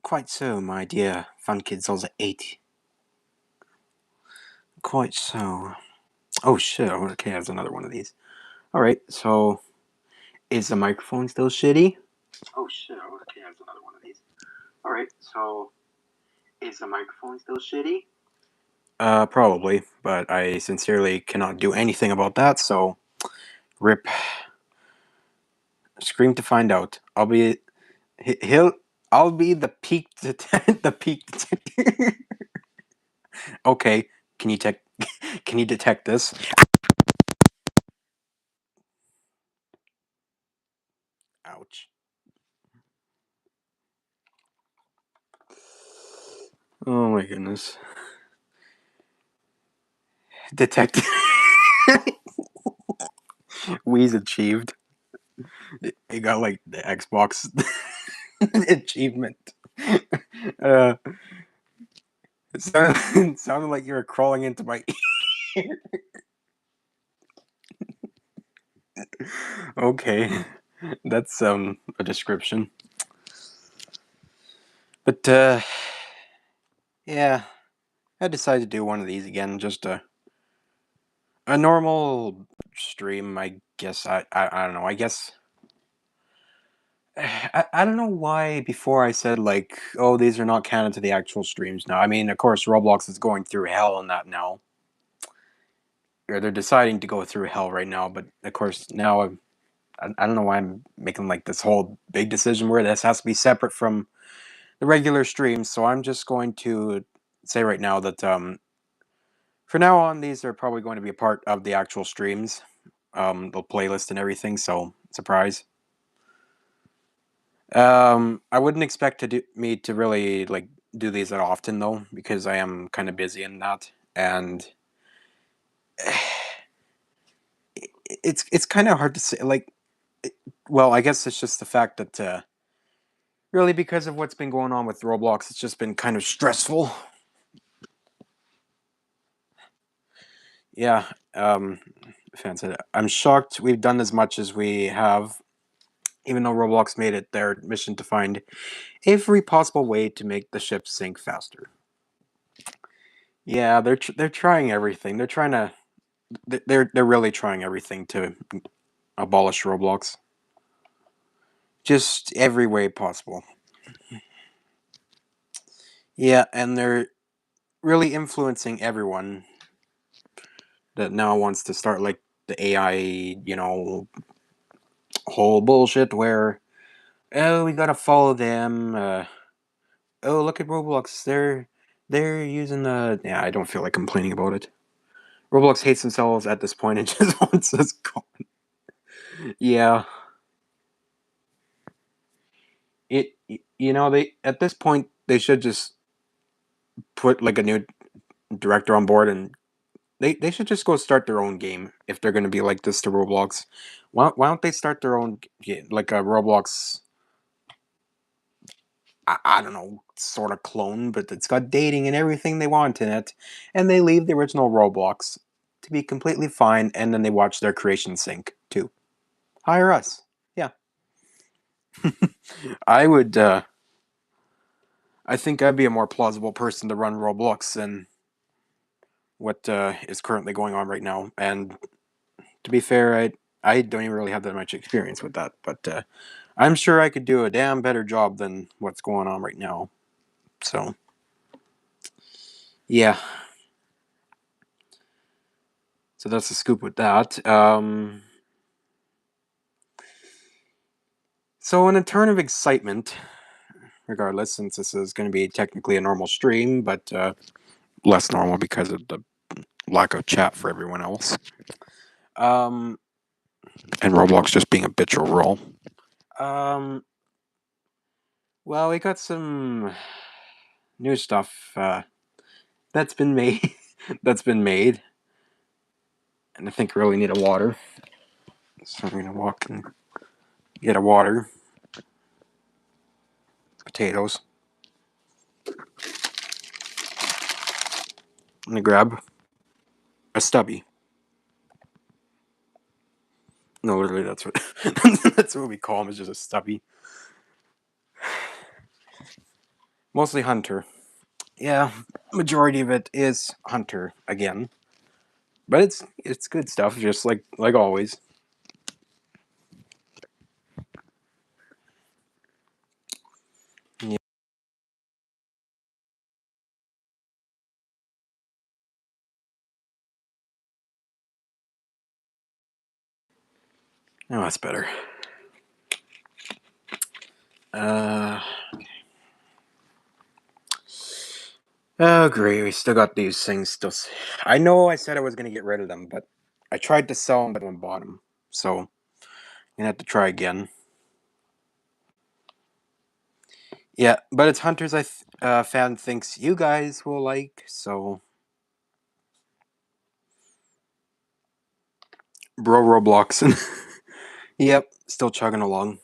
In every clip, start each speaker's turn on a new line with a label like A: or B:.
A: Quite so, my dear fun kids of the 80. Quite so. Oh shit, okay, there's another one of these. Alright, so is the microphone still shitty? Oh shit, okay, there's another one of these. Alright, so is the microphone still shitty? Probably, but I sincerely cannot do anything about that, so rip. Scream to find out. I'll be the peak the peak detector. Okay, can you can you detect this? Ouch. Oh my goodness. Detected. Wheeze achieved. It got like the Xbox achievement. Uh, it sounded like you were crawling into my ear. Okay, that's a description. But yeah, I decided to do one of these again, just a normal stream. I guess I don't know. I guess I don't know why before I said like, oh, these are not canon to the actual streams now. I mean, of course, Roblox is going through hell on that now. Or they're deciding to go through hell right now, but of course now I don't know why I'm making like this whole big decision where this has to be separate from the regular streams. So I'm just going to say right now that for now on, these are probably going to be a part of the actual streams, the playlist and everything. So surprise. I wouldn't expect me to really like do these that often though, because I am kind of busy in that, and it's kind of hard to say. Like, well, I guess it's just the fact that really because of what's been going on with Roblox, it's just been kind of stressful. Yeah, fans said, I'm shocked we've done as much as we have, even though Roblox made it their mission to find every possible way to make the ship sink faster. Yeah, they're trying everything. They're really trying everything to abolish Roblox. Just every way possible. Yeah, and they're really influencing everyone that now wants to start like the AI, whole bullshit where, oh, we gotta follow them. Oh, look at Roblox. They're using the. Yeah, I don't feel like complaining about it. Roblox hates themselves at this point and just wants us gone. Yeah, it. They at this point they should just put like a new director on board, and they should just go start their own game if they're going to be like this to Roblox. Why don't they start their own like a Roblox? I don't know, sort of clone, but it's got dating and everything they want in it, and they leave the original Roblox to be completely fine, and then they watch their creation sink too. Hire us, yeah. I would. I think I'd be a more plausible person to run Roblox than what is currently going on right now. And to be fair, I don't even really have that much experience with that, but I'm sure I could do a damn better job than what's going on right now. So, yeah. So that's the scoop with that. So in a turn of excitement, regardless, since this is going to be technically a normal stream, but less normal because of the lack of chat for everyone else. And Roblox just being a bitch overall. Um, well, we got some new stuff that's been made. That's been made, and I think I really need a water. So I'm gonna walk and get a water. Potatoes. I'm gonna grab a stubby. No, literally, that's what that's what we call them. Is just a stubby. Mostly Hunter. Yeah, majority of it is Hunter again. But it's good stuff, just like always. Yeah. Oh, that's better. Uh oh great, we still got these things still. I know I said I was gonna get rid of them, but I tried to sell them, but no one bought them. So I'm gonna have to try again. Yeah, but it's hunters fan thinks you guys will like. So bro Roblox. Yep, still chugging along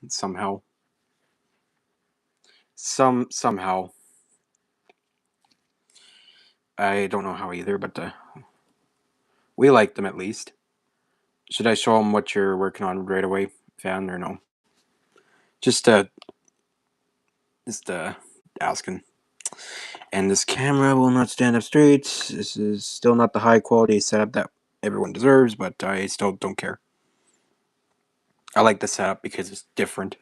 A: somehow. Somehow. I don't know how either, but we like them at least. Should I show them what you're working on right away, fan, or no? Just just asking. And this camera will not stand up straight. This is still not the high quality setup that everyone deserves, but I still don't care. I like the setup because it's different.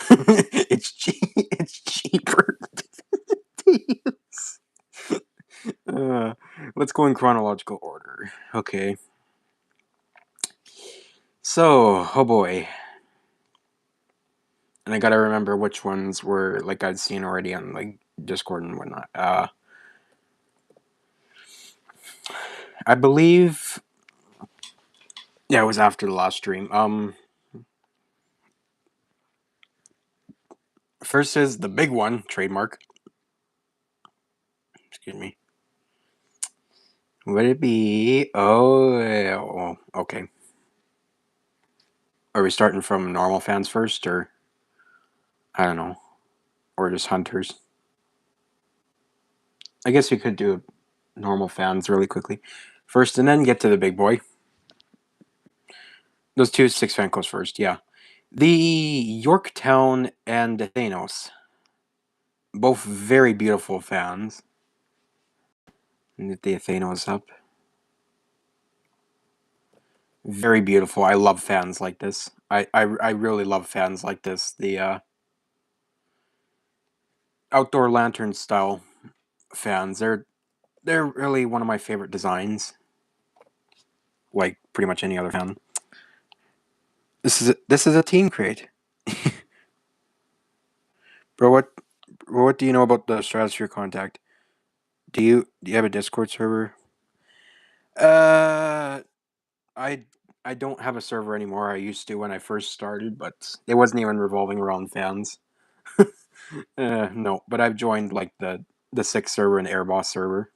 A: It's cheaper to use. Let's go in chronological order. Okay. So, oh boy. And I gotta remember which ones were like I'd seen already on like Discord and whatnot. I believe, yeah, it was after the last stream. First is the big one, trademark. Excuse me. Would it be? Oh, yeah, oh, okay. Are we starting from normal fans first, or I don't know, or just hunters? I guess we could do normal fans really quickly first, and then get to the big boy. Those two six fan codes first, yeah. The Yorktown and the Thanos, both very beautiful fans. And the Thanos up. Very beautiful. I love fans like this. I really love fans like this. The outdoor lantern style fans. They're really one of my favorite designs. Like pretty much any other fan. This is a team crate. Bro, what do you know about the Stratosphere Contact? Do you have a Discord server? Uh I I don't have a server anymore. I used to when I first started, but it wasn't even revolving around fans. No, but I've joined like the six server and Airboss server.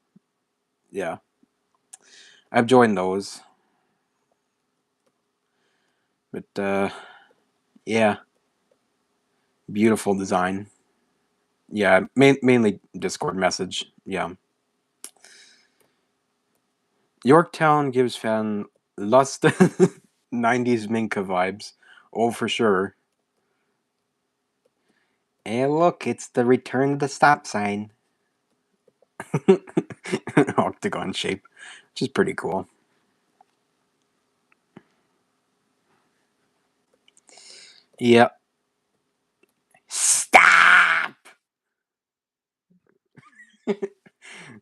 A: Yeah, I've joined those. But yeah, beautiful design. Yeah, mainly Discord message. Yeah, Yorktown gives fan lust 90s Minka vibes. Oh, for sure. Hey, look, it's the return of the stop sign. Octagon shape, which is pretty cool. Yep. Stop.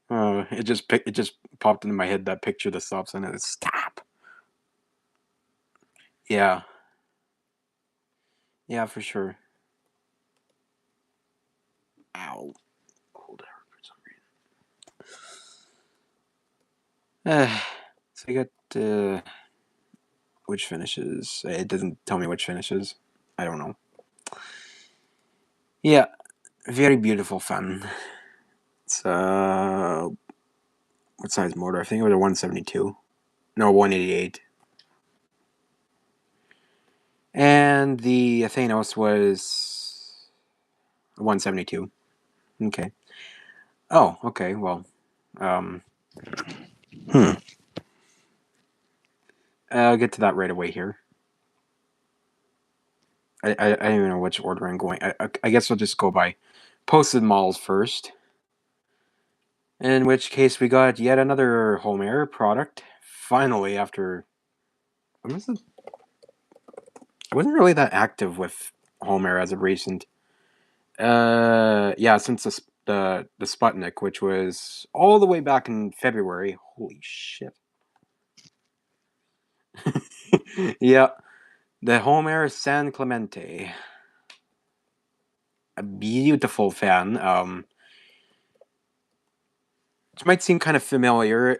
A: It just popped into my head that picture of the stop sign. And it's stop. Yeah. Yeah, for sure. Ow. Hold it for some reason. So I got which finishes? It doesn't tell me which finishes. I don't know. Yeah, very beautiful fun. It's what size motor? I think it was a 172. No, 188. And the Thanos was 172. Okay. Oh, okay. Well, um, hmm. I'll get to that right away here. I don't even know which order I'm going. I guess I'll just go by posted models first. In which case, we got yet another home air product. Finally, after when was it? I wasn't really that active with home air as of recent. Yeah, since the Sputnik, which was all the way back in February. Holy shit! Yeah, the home air San Clemente, a beautiful fan. Which might seem kind of familiar.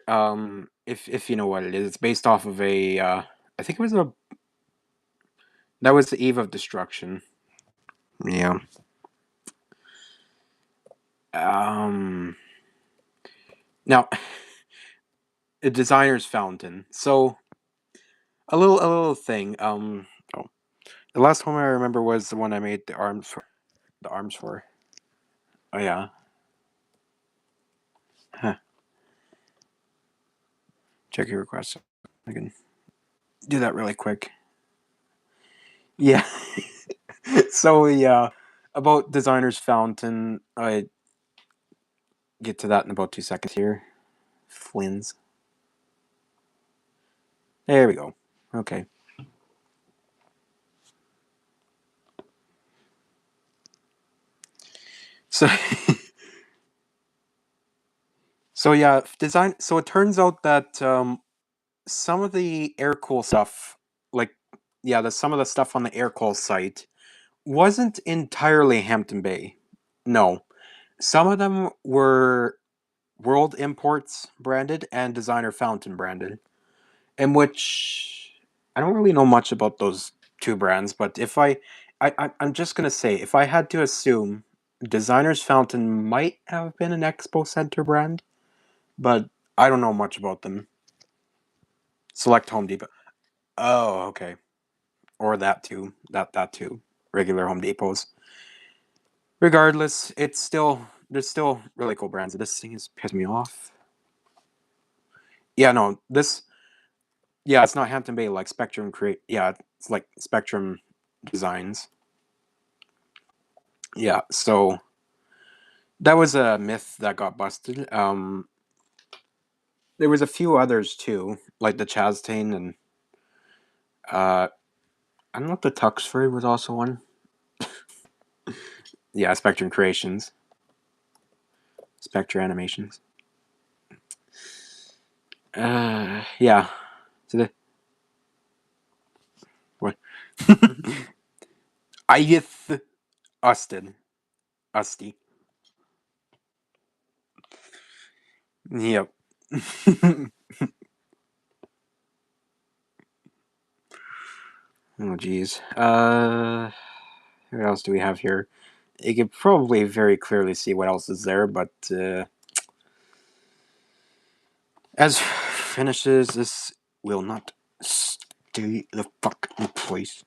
A: If you know what it is, it's based off of a. I think it was a. That was the Eve of Destruction. Yeah. Um. Now, a designer's fountain. So a little thing. Oh, the last home I remember was the one I made the arms for. The arms for. Oh yeah. Huh. Check your request. I can do that really quick. Yeah. So yeah, about designer's fountain. I get to that in about 2 seconds here. Flynn's. There we go. Okay. So so yeah, design. So it turns out that some of the air cool stuff, like yeah, some of the stuff on the air cool site wasn't entirely Hampton Bay. No, some of them were World Imports branded and Designer Fountain branded, in which I don't really know much about those two brands. But if I'm just gonna say, if I had to assume, Designer's Fountain might have been an Expo Center brand, but I don't know much about them. Select Home Depot. Oh, okay. Or that too. That too. Regular Home Depots. Regardless, it's still there's still really cool brands. This thing is pissed me off. Yeah, no, this yeah, it's not Hampton Bay like Spectrum create. Yeah, it's like Spectrum Designs. Yeah, so that was a myth that got busted. There was a few others too, like the Chastain and uh, I don't know if the Tuxford was also one. Yeah, Spectrum Creations, Spectre Animations. Yeah. So the what? Idith Austin. Usty. Yep. Oh geez. What else do we have here? You could probably very clearly see what else is there, but as finishes, this will not stay the fuck in place.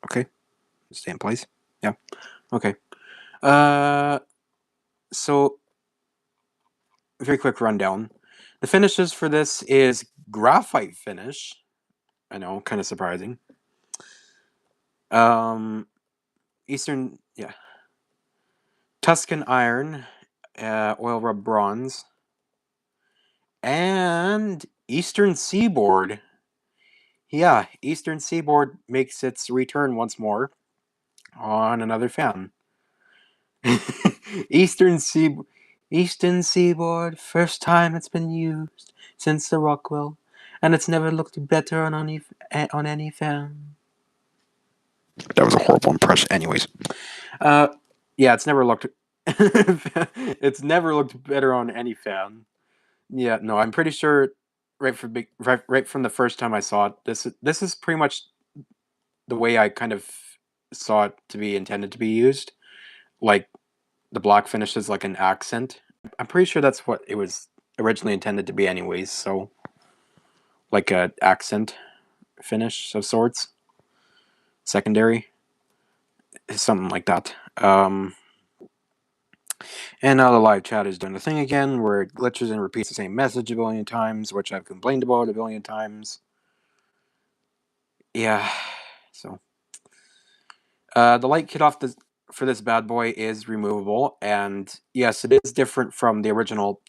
A: Okay, stay in place. Yeah. Okay. Uh, so very quick rundown. The finishes for this is graphite finish. I know, kind of surprising. Um, Eastern, yeah, Tuscan iron, oil rub bronze, and Eastern Seaboard. Yeah, Eastern Seaboard makes its return once more on another fan. Eastern Sea, Eastern Seaboard, first time it's been used since the Rockwell, and it's never looked better on any fan. That was a horrible impression, anyways. Uh, yeah, it's never looked. It's never looked better on any fan. Yeah, no, I'm pretty sure. Right from the first time I saw it, this is pretty much the way I kind of saw it to be intended to be used. Like the black finish is like an accent. I'm pretty sure that's what it was originally intended to be, anyways. So like a accent finish of sorts, secondary, something like that. And now the live chat is doing the thing again, where it glitches and repeats the same message a billion times, which I've complained about a billion times. yeah. So the light kit for this bad boy is removable, and yes, it is different from the original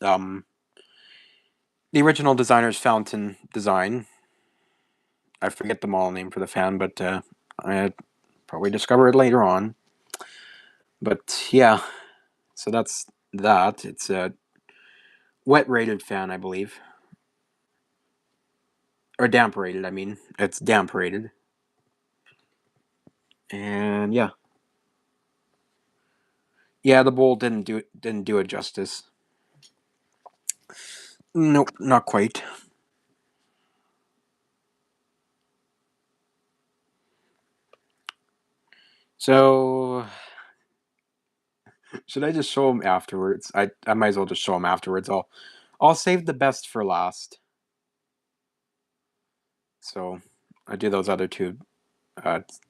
A: designer's fountain design. I forget the model name for the fan, but I probably discover it later on. But yeah, so that's that. It's a wet rated fan, I believe, or damp rated. I mean, it's damp rated, and yeah, yeah. The bowl didn't do it justice. Nope, not quite. So should I just show them afterwards? I might as well just show them afterwards. I'll save the best for last. So I do those other two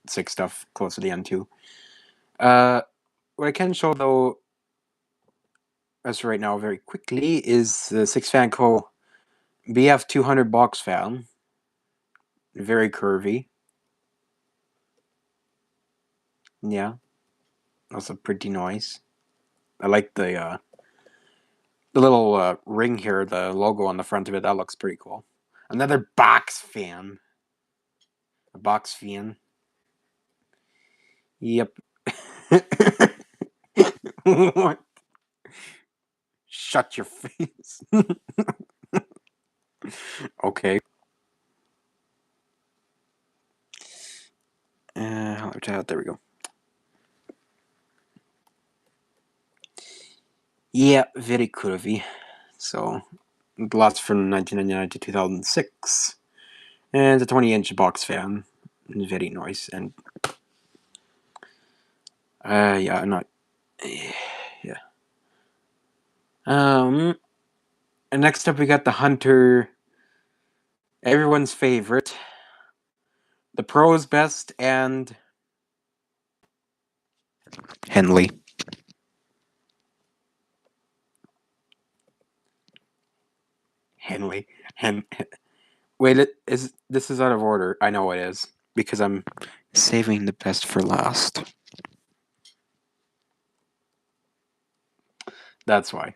A: sick stuff close to the end too. Uh, what I can show though, as right now, very quickly, is the Six Fan Co. BF 200 box fan. Very curvy. Yeah, also pretty nice. I like the little ring here, the logo on the front of it. That looks pretty cool. Another box fan. A box fan. Yep. What? Shut your face. Okay. There we go. Yeah, very curvy. So, glass from 1999 to 2006. And a 20-inch box fan. Very nice. And, yeah, I'm not. Yeah. And next up, we got the Hunter. Everyone's favorite. The Pro's best and Henley. Henley. Wait, this is out of order. I know it is because I'm saving the best for last. That's why.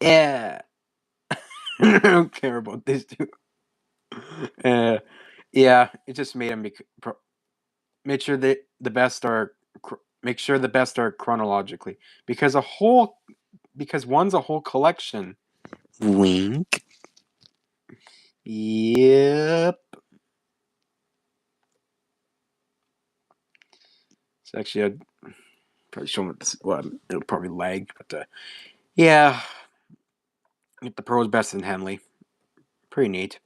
A: Yeah. I don't care about these two. Yeah, it just made them make sure that the best are make sure the best are chronologically because one's a whole collection. Wink. Yep. It's actually I'd probably show them this. Well, it'll probably lag, but yeah, get the Pro's best in Henley. Pretty neat.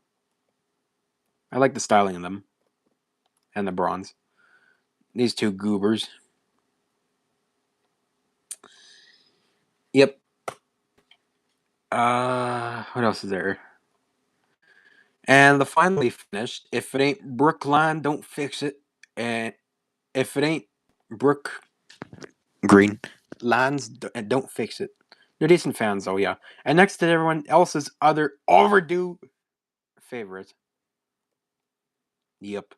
A: I like the styling of them and the bronze. These two goobers. Yep. What else is there? And the finally finished. If it ain't Brookline, don't fix it. And if it ain't Brook Green Lands, don't fix it. They're decent fans, though, yeah. And next to everyone else's other overdue favorite. Yep.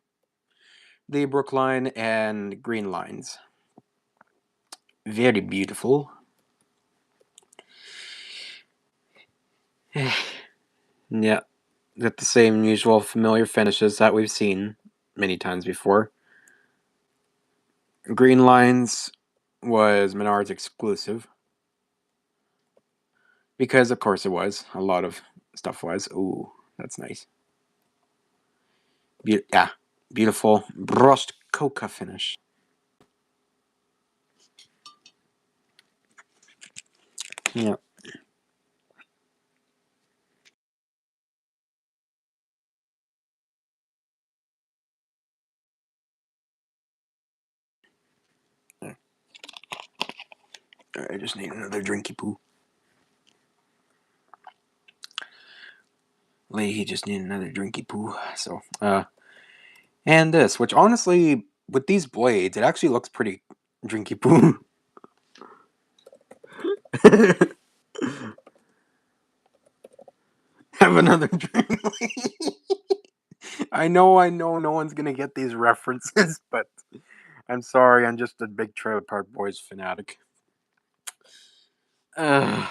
A: The Brookline and Green Lines. Very beautiful. Yeah. Got the same usual familiar finishes that we've seen many times before. Green Lines was Menards exclusive. Because of course it was. A lot of stuff was. Ooh, that's nice. Yeah. Beautiful brushed coca finish. Yeah. I just need another drinky poo. He just need another drinky poo. So, and this, which honestly, with these blades, it actually looks pretty drinky poo. Have another drink. no one's gonna get these references, but I'm sorry, I'm just a big Trailer Park Boys fanatic. Uh,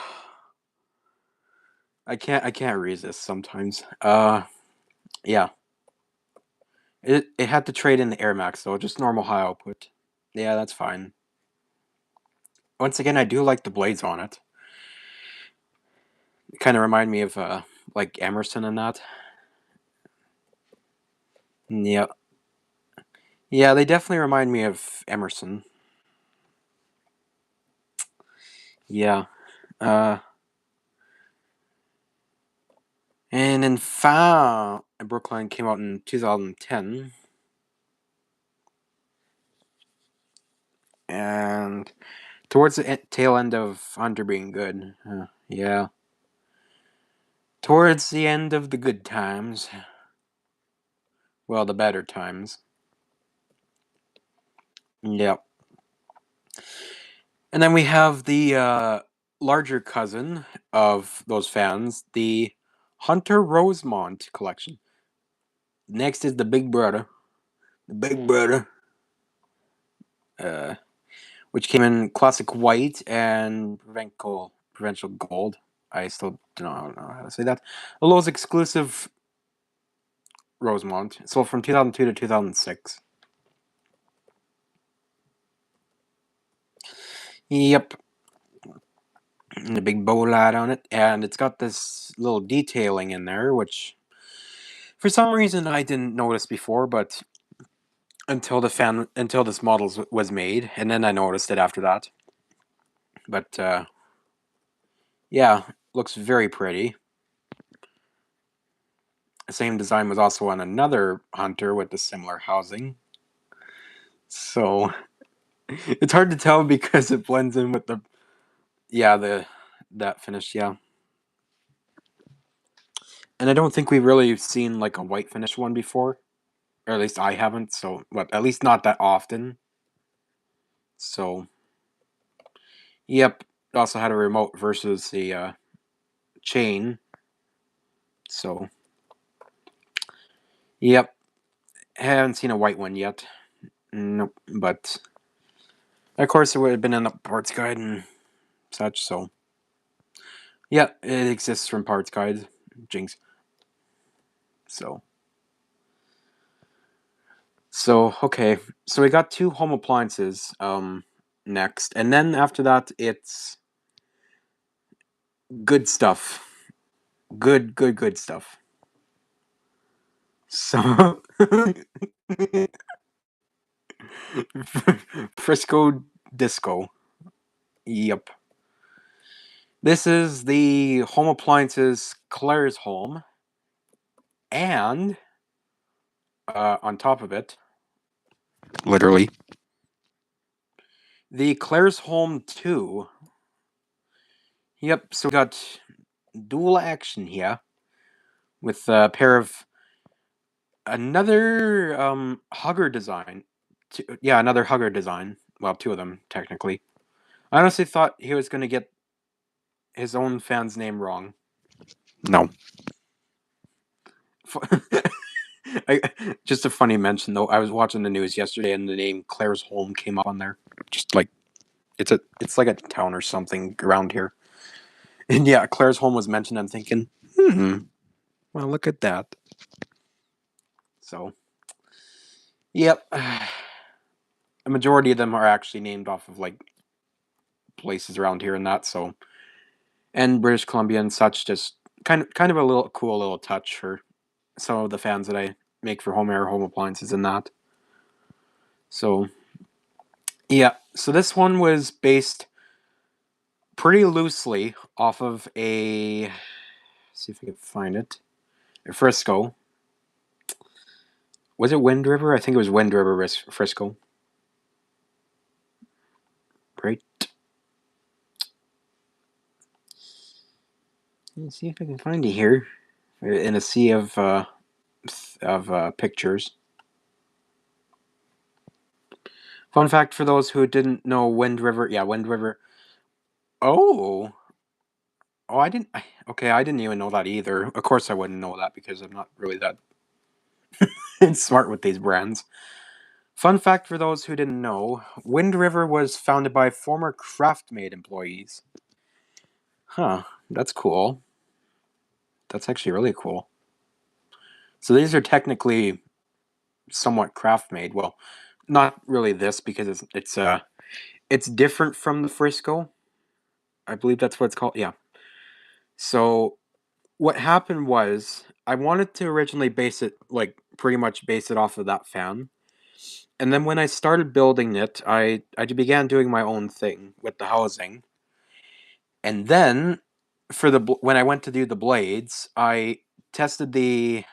A: I can't resist sometimes. Yeah. It had to trade in the Air Max though, just normal high output. Yeah, that's fine. Once again, I do like the blades on it. Kind of remind me of like Emerson and that. Yeah, yeah, they definitely remind me of Emerson. Yeah, uh, and then Fa Brookline came out in 2010, and towards the tail end of Hunter being good. Yeah, towards the end of the good times. Well, the better times. Yep. And then we have the larger cousin of those fans, the Hunter Rosemont collection. Next is the Big Brother. The Big Brother. Uh, which came in classic white and provincial gold. I still don't know how to say that. The Lowe's exclusive Rosemont. Sold from 2002 to 2006. Yep. And the big bow light on it. And it's got this little detailing in there, which for some reason I didn't notice before, but until this model was made, and then I noticed it after that. But yeah, looks very pretty. The same design was also on another Hunter with the similar housing. So it's hard to tell because it blends in with the that finish, yeah. And I don't think we've really seen like a white finish one before. Or at least I haven't, so at least not that often. So yep. It also had a remote versus the chain. So yep. Haven't seen a white one yet. Nope. But of course it would have been in the parts guide and such, so yeah, it exists from parts guides. Jinx. So okay. So we got two home appliances next. And then after that it's good stuff. Good stuff. So Frisco Disco. Yep. This is the home appliances Claire's home, and on top of it, literally, the Claire's home 2. Yep, so we got dual action here with a pair of another hugger design. Yeah, another hugger design. Well, two of them technically. I honestly thought he was going to get his own fan's name wrong. No. I, just a funny mention though. I was watching the news yesterday, and the name Claire's Home came up on there. Just like it's like a town or something around here. And yeah, Claire's Home was mentioned. I'm thinking, well, look at that. So, yep. A majority of them are actually named off of like places around here and that. So, and British Columbia and such. Just kind of a little cool little touch for some of the fans that I make for home appliances and that. So, yeah. So this one was based pretty loosely off of a. See if I can find it. A Frisco. Was it Wind River? I think it was Wind River Frisco. Right. Let's see if I can find it here in a sea of pictures. Fun fact for those who didn't know, Wind River. Yeah, Wind River. Oh, I didn't. Okay, I didn't even know that either. Of course, I wouldn't know that because I'm not really that It's smart with these brands. Fun fact for those who didn't know, Wind River was founded by former Craftmade employees. Huh, that's cool. That's actually really cool. So these are technically somewhat Craftmade. Well, not really this because it's different from the Frisco. I believe that's what it's called. Yeah. So what happened was I wanted to originally base it like pretty much base it off of that fan. And then when I started building it, I began doing my own thing with the housing. And then for when I went to do the blades, I tested the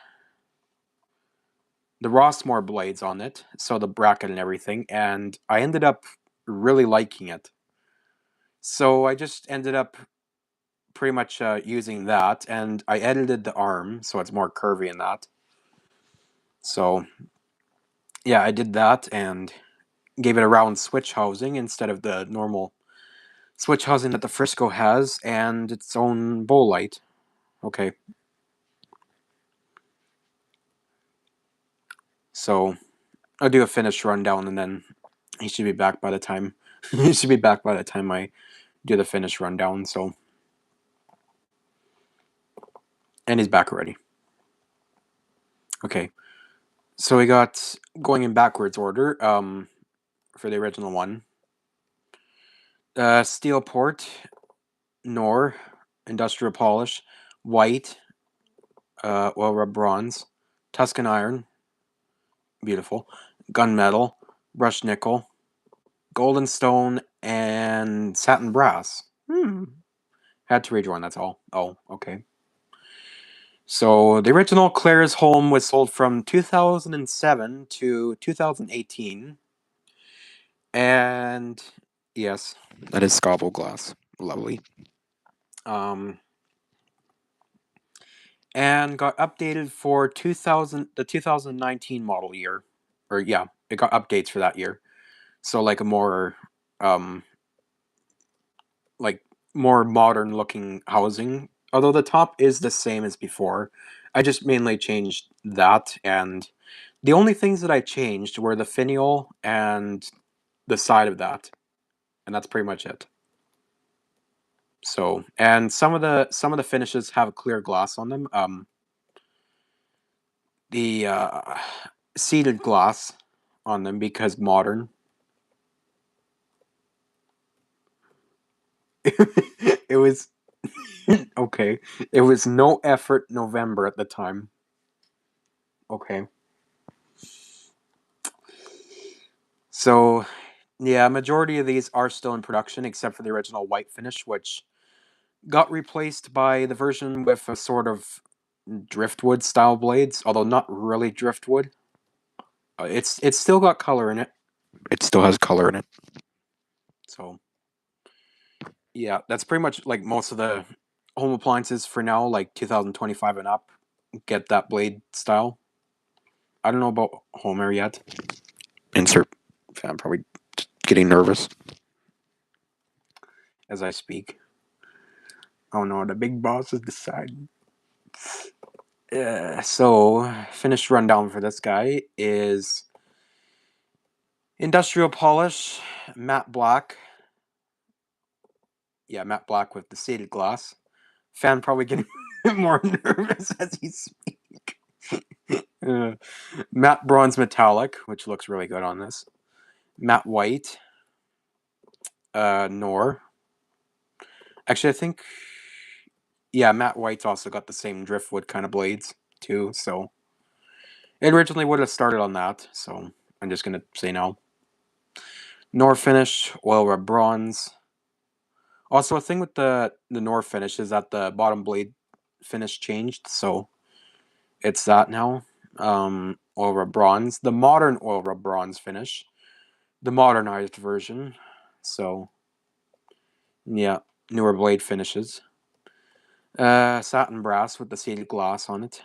A: Rossmore blades on it, so the bracket and everything, and I ended up really liking it. So I just ended up pretty much using that, and I edited the arm so it's more curvy in that. So yeah, I did that and gave it a round switch housing instead of the normal switch housing that the Frisco has, and its own bowl light. Okay. So I'll do a finished rundown, and then he should be back by the time he should be back by the time I do the finished rundown. So, and he's back already. Okay, so we got going in backwards order. For the original one, steel port, Nor, industrial polish, white, oil rub bronze, Tuscan iron, beautiful, gunmetal, brushed nickel, golden stone, and satin brass. Had to rejoin, that's all. Oh, okay. So the original Claire's Home was sold from 2007 to 2018. And yes, that is Scoville glass. Lovely. Um, and got updated for 2019 model year. Or yeah, it got updates for that year. So like a um like more modern looking housing. Although the top is the same as before. I just mainly changed that, and the only things that I changed were the finial and the side of that. And that's pretty much it. So, and some of the finishes have clear glass on them. The seated glass on them because modern. It was okay. It was no effort November at the time. Okay. So, yeah, majority of these are still in production except for the original white finish, which got replaced by the version with a sort of driftwood style blades, although not really driftwood. It's still got color in it. It still has color in it. So yeah, that's pretty much like most of the home appliances for now, like 2025 and up, get that blade style. I don't know about Homer yet. Insert fan probably getting nervous as I speak. Oh no, the big boss is deciding. So, finished rundown for this guy is industrial polish, matte black. Yeah, matte black with the shaded glass. Fan probably getting more nervous as he speak. Matte bronze metallic, which looks really good on this. Matte white, Nor. Actually, I think yeah, matte white's also got the same driftwood kind of blades too. So it originally would have started on that. So I'm just gonna say no. Nor finish, oil rub bronze. Also, a thing with the Nor finish is that the bottom blade finish changed, so it's that now. Oil rub bronze, the modern oil rub bronze finish, the modernized version. So yeah, newer blade finishes. Satin brass with the seated glass on it.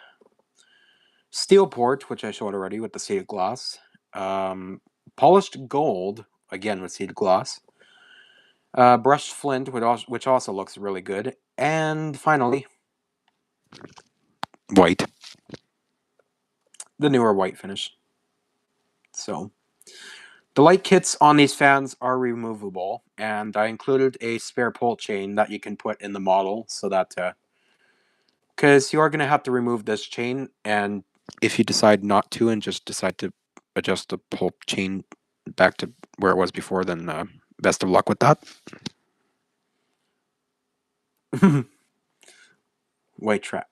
A: Steel port, which I showed already with the seated glass. Polished gold, again with seated glass. Brushed flint, which also looks really good. And finally, white. the newer white finish. So the light kits on these fans are removable, and I included a spare pull chain that you can put in the model so that because you are going to have to remove this chain, and if you decide not to and just decide to adjust the pull chain back to where it was before, then best of luck with that. White trap.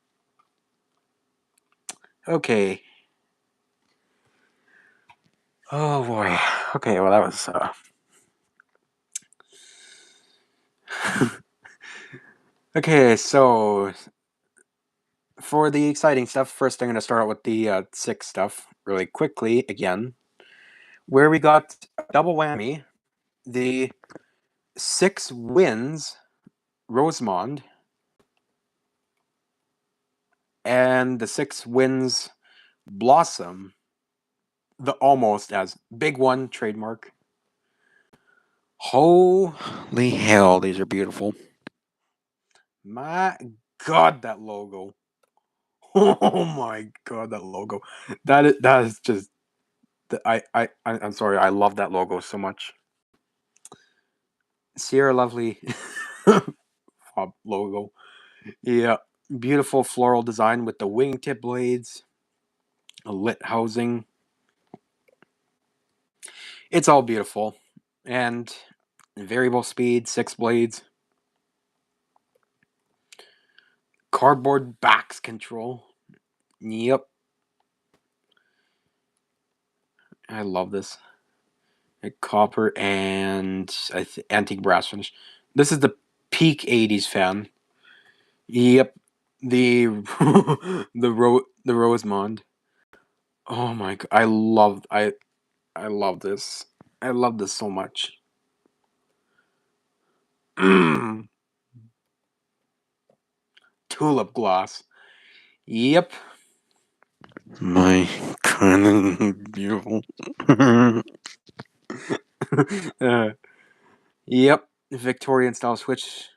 A: Okay. Oh boy. Okay, well that was okay, so for the exciting stuff, first I'm going to start out with the sick stuff really quickly again, where we got a double whammy, the 6 wins Rosemond and the 6 wins Blossom, the almost as big one trademark. Holy hell, these are beautiful. My god, that logo. Oh my god, that logo. That is just I'm sorry, I love that logo so much. Sierra Lovely logo. Yeah, beautiful floral design with the wingtip blades, a lit housing. It's all beautiful. And variable speed, 6 blades. Cardboard backs control. Yep. I love this. A copper and antique brass finish. This is the peak 80s fan. Yep. The the Rosemond. Oh my god. I love this. I love this so much. Tulip gloss. Yep. My god, beautiful. uh, yep. Victorian style switch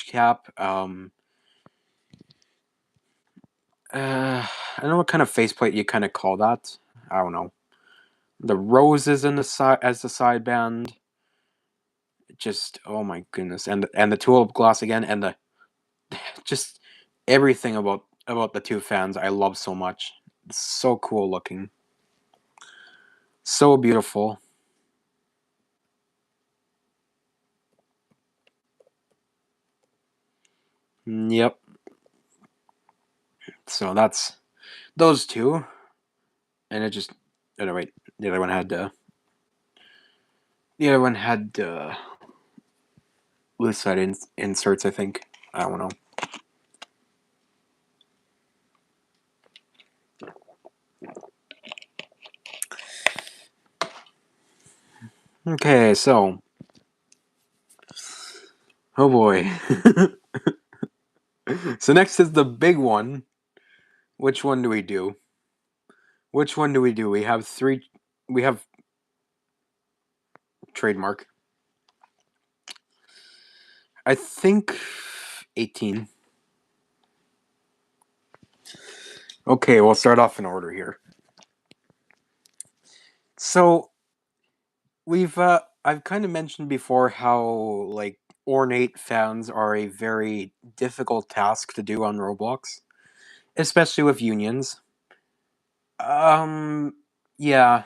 A: cap. I don't know what kind of faceplate you kind of call that. I don't know. The roses in the side as the sideband. Just oh my goodness, and the tulip gloss again, and the just everything about the two fans I love so much. It's so cool looking, so beautiful. Yep. So that's those two, and it just oh no wait, the other one had loose side inserts. I think I don't know. Okay, so oh boy. So next is the big one. Which one do we do? Which one do we do? We have 3. We have trademark. I think 18. Okay, we'll start off in order here. So I've kind of mentioned before how like ornate fans are a very difficult task to do on Roblox, especially with unions. Yeah,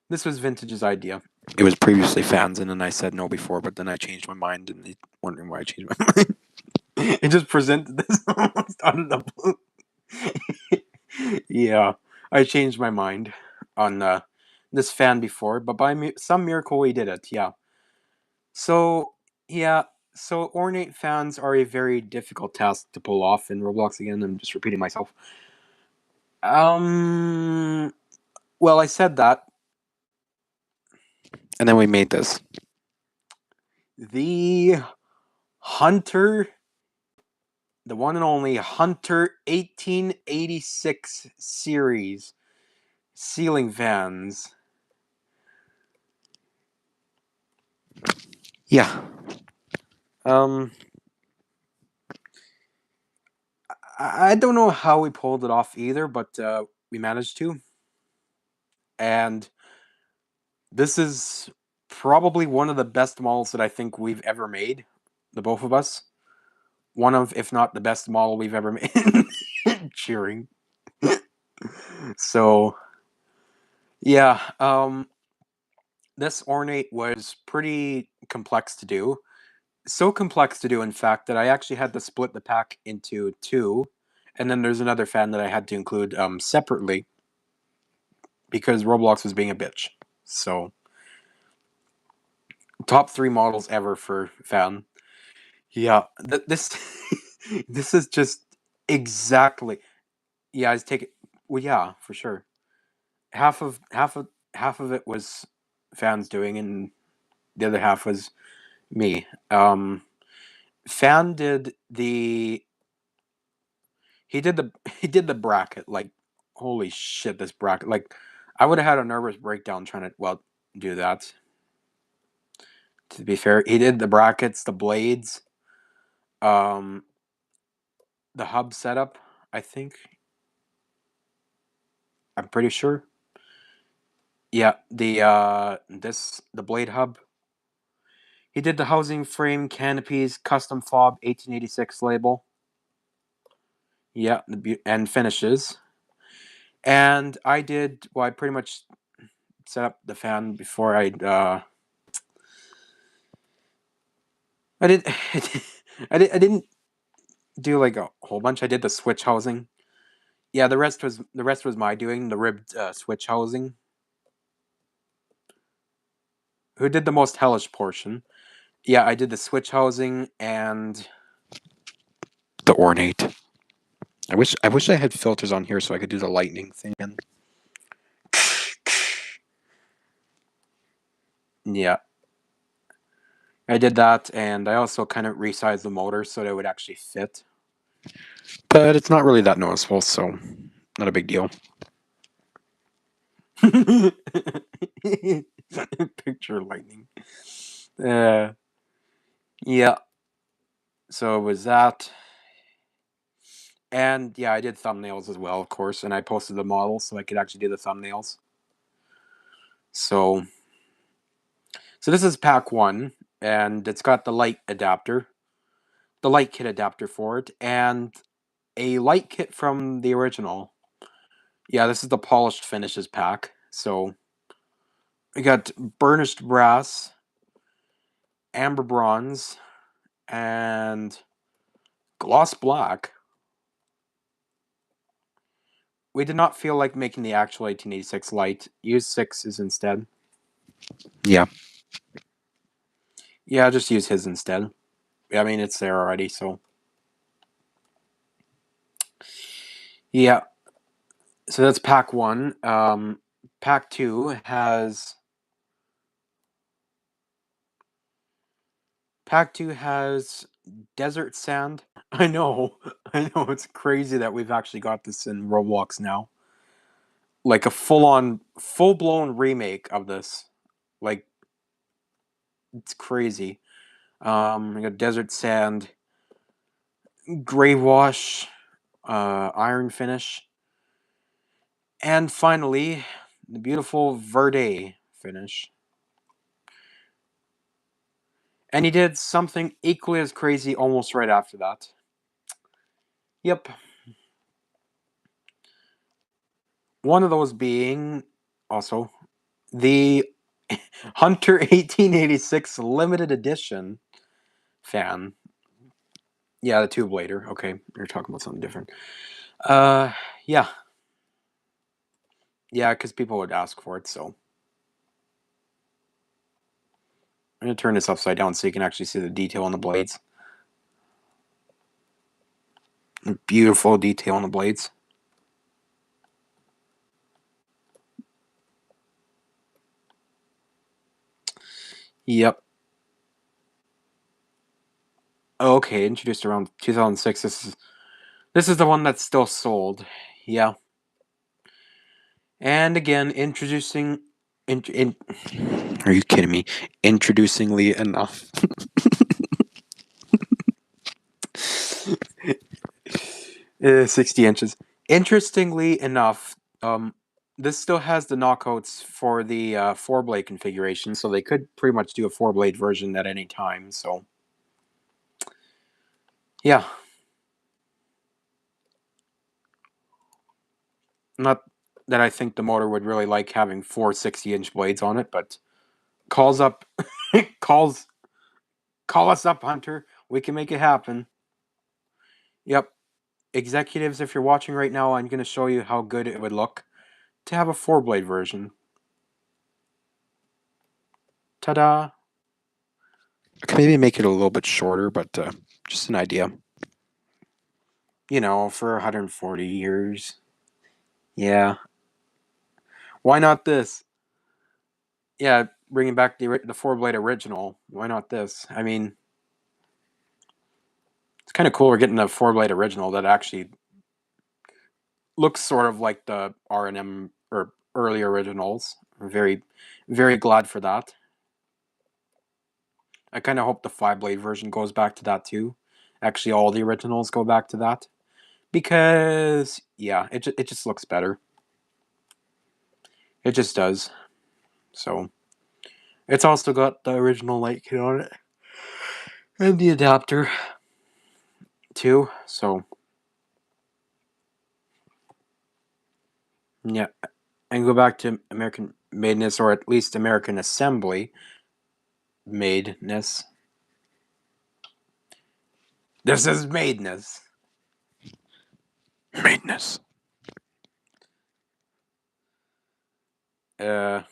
A: this was Vintage's idea. It was previously fans, and then I said no before, but then I changed my mind, and wondering why I changed my mind. It just presented this almost out of the blue. Yeah, I changed my mind on this fan before, but by some miracle we did it. Yeah. So yeah, so ornate fans are a very difficult task to pull off in Roblox. Again, I'm just repeating myself. Um. Well, I said that, and then we made this. The Hunter, the one and only Hunter 1886 series ceiling fans. Yeah. I don't know how we pulled it off either, but we managed to. And this is probably one of the best models that I think we've ever made, the both of us. One of, if not the best model we've ever made. Cheering. So, yeah, this ornate was pretty complex to do. So complex to do, in fact, that I actually had to split the pack into two. And then there's another fan that I had to include separately because Roblox was being a bitch. So, top 3 models ever for fan. Yeah, this this is just exactly. Yeah, I take it. Well, yeah, for sure. Half of it was fans doing, and the other half was me. Fan did the he did the he did the bracket. Like, holy shit, this bracket! Like, I would have had a nervous breakdown trying to do that. To be fair, he did the brackets, the blades, um, the hub setup. I think I'm pretty sure. Yeah, the blade hub. He did the housing frame, canopies, custom fob, 1886 label. Yeah, and finishes. And I did. Well, I pretty much set up the fan before I did. I didn't do like a whole bunch. I did the switch housing. Yeah, the rest was my doing. The ribbed switch housing. Who did the most hellish portion? Yeah, I did the switch housing and the ornate. I wish I had filters on here so I could do the lightning thing. Yeah, I did that, and I also kind of resized the motor so that it would actually fit. But it's not really that noticeable, so not a big deal. Picture lightning. Uh, yeah. So it was that. And yeah, I did thumbnails as well, of course, and I posted the model so I could actually do the thumbnails. So this is pack 1, and it's got the light adapter, the light kit adapter for it, and a light kit from the original. Yeah, this is the polished finishes pack. So we got burnished brass, amber bronze, and gloss black. We did not feel like making the actual 1886 light. Use 6s instead. Yeah. Yeah, just use his instead. I mean, it's there already, so. Yeah. So that's pack 1. Pack 2 has. Pack 2 has desert sand. I know. It's crazy that we've actually got this in Roblox now. Like a full-blown remake of this. Like, it's crazy. We got desert sand, gray wash, iron finish, and finally, the beautiful verde finish. And he did something equally as crazy almost right after that. Yep. One of those being also the Hunter 1886 limited edition fan. Yeah, the two blader. Okay, you're talking about something different. Yeah. Yeah, because people would ask for it, so. I'm going to turn this upside down so you can actually see the detail on the blades. Beautiful detail on the blades. Yep. Okay, introduced around 2006. This is the one that's still sold. Yeah. And again, introducing. Are you kidding me? Introducingly enough. 60 inches. Interestingly enough, This still has the knockouts for the 4-blade configuration, so they could pretty much do a 4-blade version at any time, so yeah. Not that I think the motor would really like having 4 60-inch blades on it, but calls up, calls, call us up, Hunter. We can make it happen. Yep. Executives, if you're watching right now, I'm going to show you how good it would look to have a 4-blade version. Ta-da! I can maybe make it a little bit shorter, but just an idea. You know, for 140 years. Yeah. Why not this? Yeah, bringing back the 4-blade original. Why not this? I mean, it's kind of cool we're getting a 4-blade original that actually looks sort of like the R&M or early originals. I'm very, very glad for that. I kind of hope the 5-blade version goes back to that too. Actually, all the originals go back to that. Because, yeah, it just looks better. It just does. So, it's also got the original light kit on it. And the adapter, too. So, yeah. And go back to American madeness, or at least American assembly madeness. This is madeness. Madeness. Uh,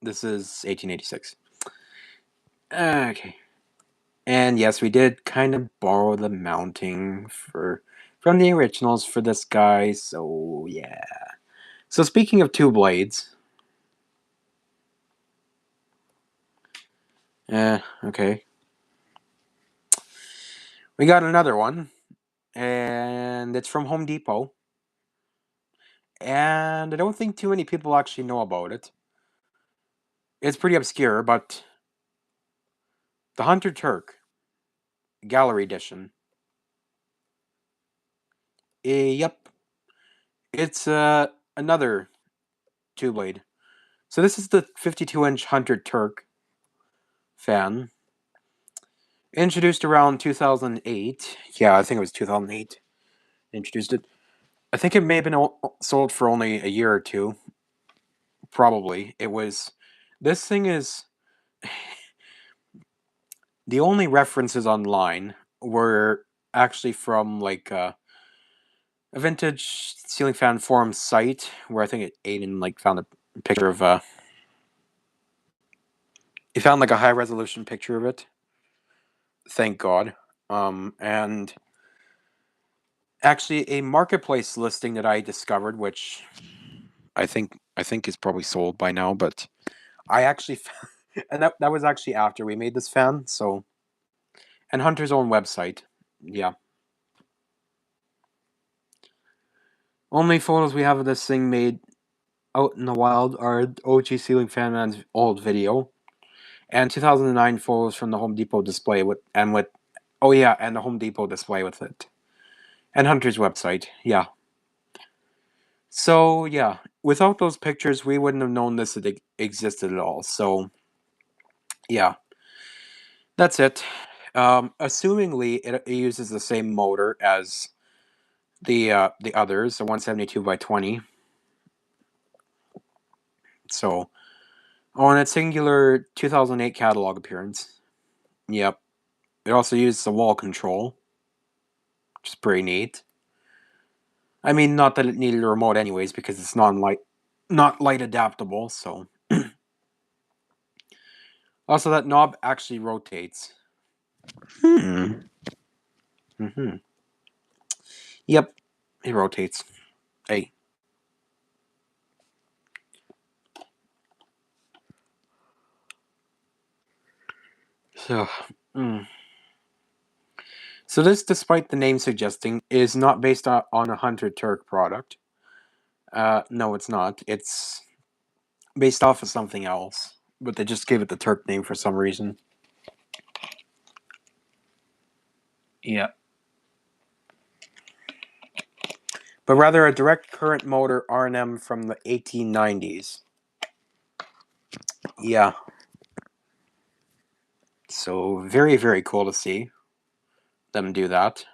A: this is 1886. Okay. And yes, we did kind of borrow the mounting from the originals for this guy, so yeah. So speaking of 2 blades. Okay. We got another one, and it's from Home Depot. And I don't think too many people actually know about it. It's pretty obscure, but the Hunter Turk Gallery Edition. Yep. It's another 2-blade. So this is the 52-inch Hunter Turk fan. Introduced around 2008. Yeah, I think it was 2008. Introduced it. I think it may have been sold for only a year or two. Probably. It was. This thing is. The only references online were actually from like a vintage ceiling fan forum site where I think Aiden like found a picture of he found like a high resolution picture of it. Thank God. And actually a marketplace listing that I discovered, which I think is probably sold by now, but I actually and that was actually after we made this fan, so and Hunter's own website. Yeah. Only photos we have of this thing made out in the wild are OG Ceiling Fan Man's old video and 2009 photos from the Home Depot display with oh yeah, and the Home Depot display with it. And Hunter's website. Yeah. So, yeah, without those pictures we wouldn't have known this had existed at all. So, yeah. That's it. Assumingly it uses the same motor as the others, the 172 by 20. So, on its singular 2008 catalog appearance. Yep. It also uses the wall control, which is pretty neat. I mean, not that it needed a remote anyways, because it's not light adaptable, so. Also, that knob actually rotates. Mm-hmm. Yep, it rotates. Hey. So, so this, despite the name suggesting, is not based on a Hunter Turk product. No, it's not. It's based off of something else, but they just gave it the Turk name for some reason. Yeah. but rather a direct current motor R&M from the 1890s. Yeah. So very, very cool to see them do that.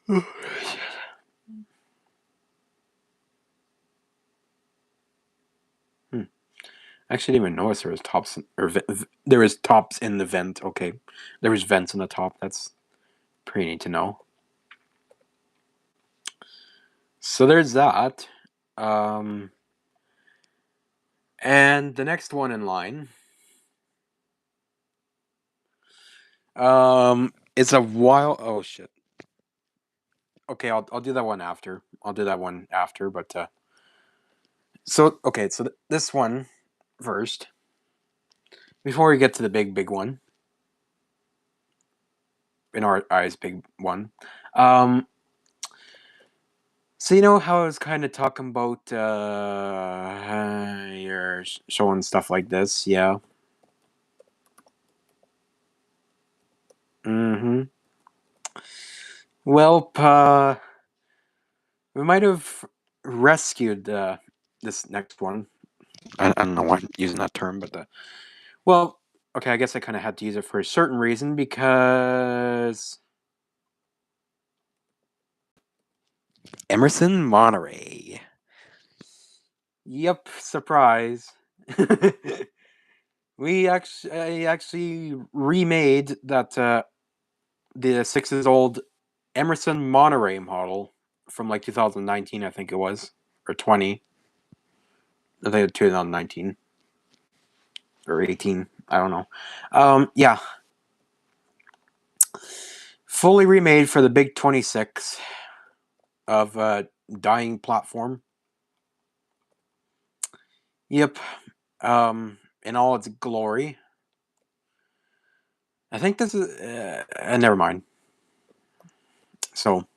A: I actually didn't even notice there was tops there was tops in the vent. Okay, there was vents in the top. That's pretty neat to know. So there's that. And the next one in line. It's a while. Oh shit. Okay, I'll do that one after. I'll do that one after. But so okay, so this one first before we get to the big one. In our eyes, big one. So you know how I was kind of talking about you're showing stuff like this, yeah. Mm-hmm. Well, we might have rescued this next one. I don't know why I'm using that term, but well, okay, I guess I kind of had to use it for a certain reason because Emerson Monterey. Yep, surprise. I actually remade that the 6 years old Emerson Monterey model from like 2019, I think it was, or 20. I think it was 2019 or 18. I don't know. Yeah, fully remade for the big 26 of dying platform. Yep. In all its glory. I think this is. Never mind. So.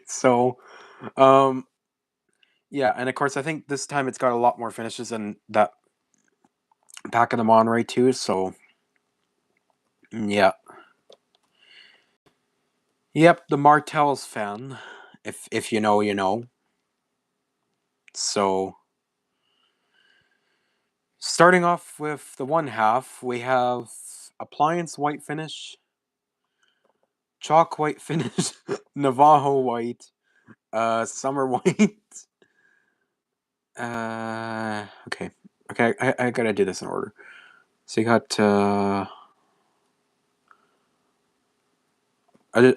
A: so. Um. Yeah, and of course, I think this time it's got a lot more finishes than that back in the Monterey too. So. Yeah. Yep, the Martell's fan. If you know, you know. So. Starting off with the one half, we have appliance white finish, chalk white finish, Navajo white, summer white. Okay, okay, I gotta do this in order. So you got I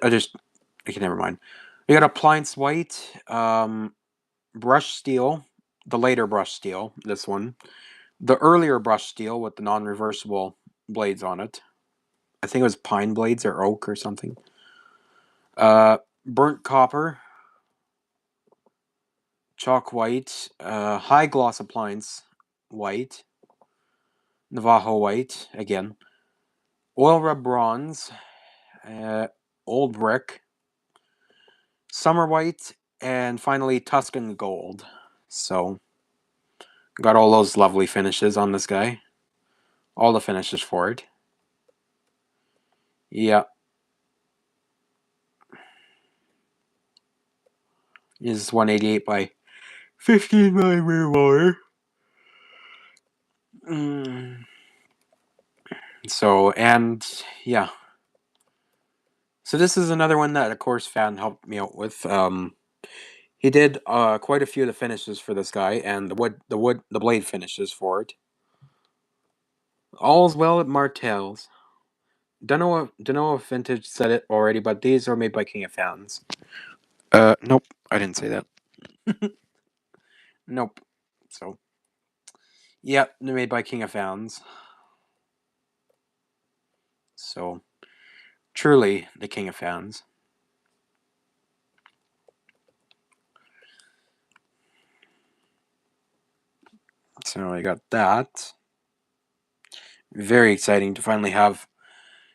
A: just okay, never mind. You got appliance white, brush steel, the later brush steel. This one, the earlier brush steel with the non-reversible blades on it. I think it was pine blades or oak or something. Burnt copper, chalk white, high gloss appliance white, Navajo white again, oil rub bronze, uh, old brick, summer white, and finally Tuscan gold. So got all those lovely finishes on this guy. All the finishes for it. Yeah. Is 188 by 15mm wire. So, and yeah. So this is another one that, of course, Fan helped me out with. He did quite a few of the finishes for this guy, and the blade finishes for it. All's well at Martell's. Don't know if Vintage said it already, but these are made by King of Fans. Nope, I didn't say that. Nope. So, yeah, they're made by King of Fans. So, truly the King of Fans. So I got that. Very exciting to finally have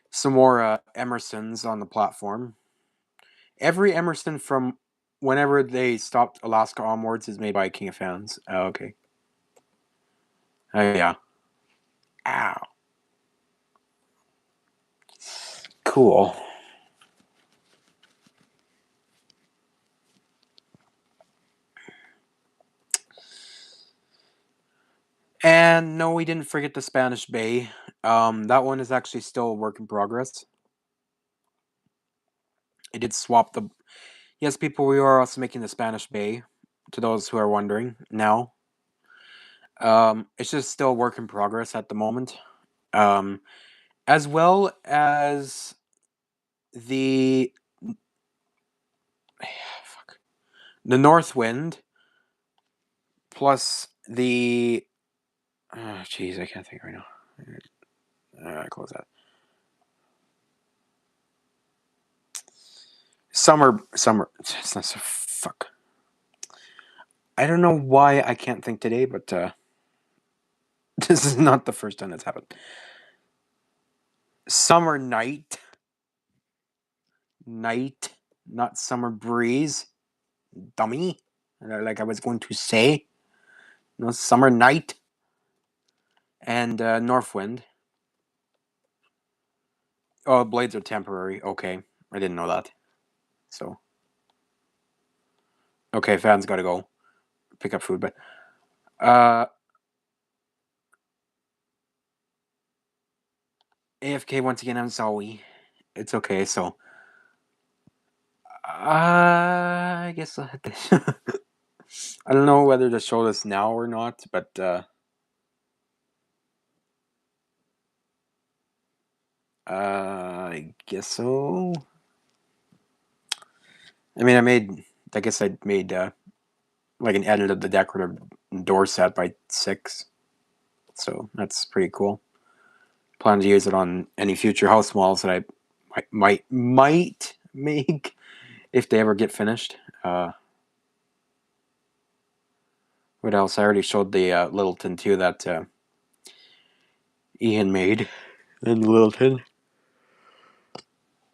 A: some more Emersons on the platform. Every Emerson from whenever they stopped Alaska onwards is made by King of Fans. Oh, okay. Oh yeah. Ow. Cool. And no, we didn't forget the Spanish Bay. That one is actually still a work in progress. I did swap the. Yes, people, we are also making the Spanish Bay. To those who are wondering now, it's just still a work in progress at the moment. Um, as well as the fuck, the North Wind plus the. Jeez, I can't think right now. Close that. Summer. It's not so fuck. I don't know why I can't think today, but this is not the first time that's happened. Summer night, not summer breeze, dummy. Like I was going to say, no summer night and north wind. Oh, blades are temporary. Okay, I didn't know that. So, okay, fans got to go pick up food, but AFK once again. I'm sorry. It's okay. So, I guess I'll hit this. I don't know whether to show this now or not, but I guess so. I mean, I guess I made like an edit of the decorative door set by 6, so that's pretty cool. Plan to use it on any future house models that I might make if they ever get finished. What else? I already showed the Littleton too that Ian made in Littleton.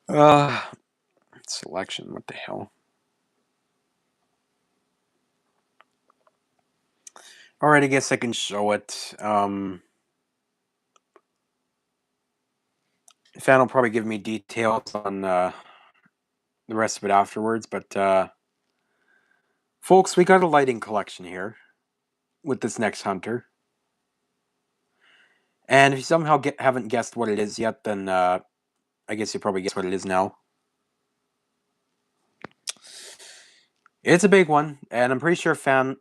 A: Uh, Selection. What the hell? All right, I guess I can show it. Fan will probably give me details on the rest of it afterwards, but folks, we got a lighting collection here with this next hunter. And if you somehow haven't guessed what it is yet, then I guess you probably guess what it is now. It's a big one, and I'm pretty sure Fan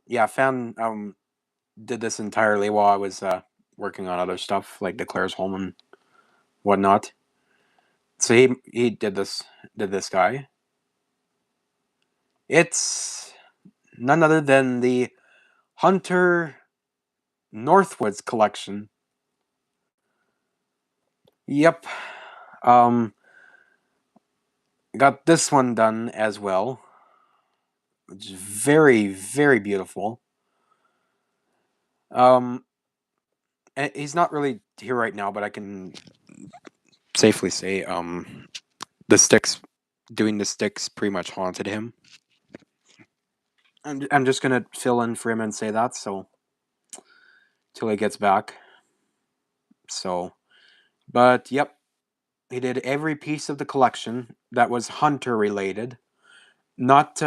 A: did this entirely while I was working on other stuff like the Claire's home and whatnot. So he did this guy. It's none other than the Hunter Northwoods collection. Yep. Got this one done as well, which is very, very beautiful. And he's not really here right now, but I can safely say the sticks doing the sticks pretty much haunted him. I'm just gonna fill in for him and say that so till he gets back. So, but yep, he did every piece of the collection that was hunter related. Not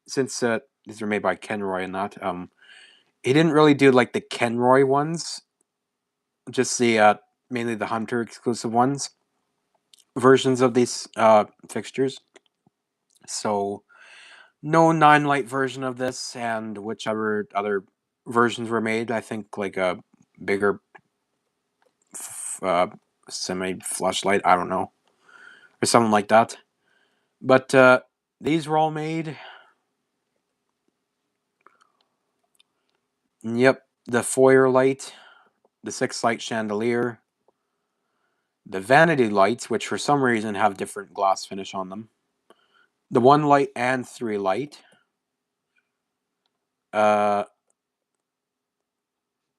A: since these are made by Kenroy and that. He didn't really do like the Kenroy ones, just the mainly the hunter exclusive ones versions of these fixtures. So no 9 light version of this, and whichever other versions were made, I think like a bigger uh, semi flashlight, I don't know, or something like that. But these were all made. Yep, the foyer light, the 6 light chandelier, the vanity lights, which for some reason have different gloss finish on them, the 1 light and 3 light. Uh,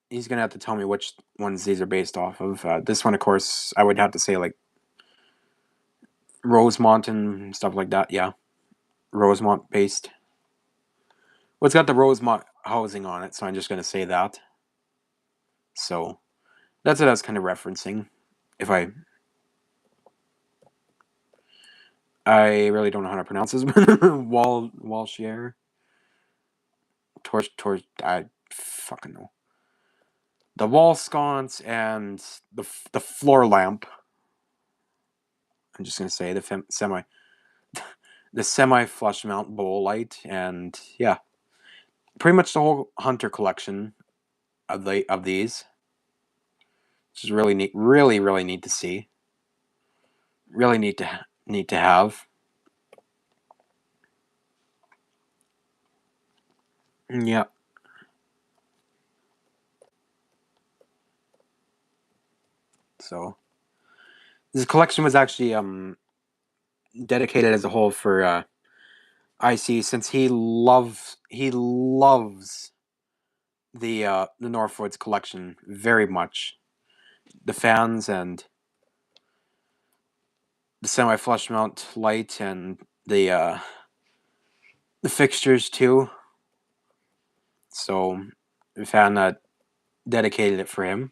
A: he's gonna have to tell me which ones these are based off of. This one, of course, I would have to say like Rosemont and stuff like that. Yeah, Rosemont based. Well, it's got the Rosemont housing on it, so I'm just gonna say that. So that's what I was kind of referencing. If I really don't know how to pronounce this. Walshier. I fucking know. The wall sconce and the floor lamp. I'm just gonna say the semi flush mount bowl light, and yeah, pretty much the whole hunter collection of these, which is really neat. Really neat to see. Really need to have. Yeah. So this collection was actually dedicated as a whole for IC, since he loves the Northwoods collection very much. The fans and the semi flush mount light and the fixtures too. So the fan dedicated it for him,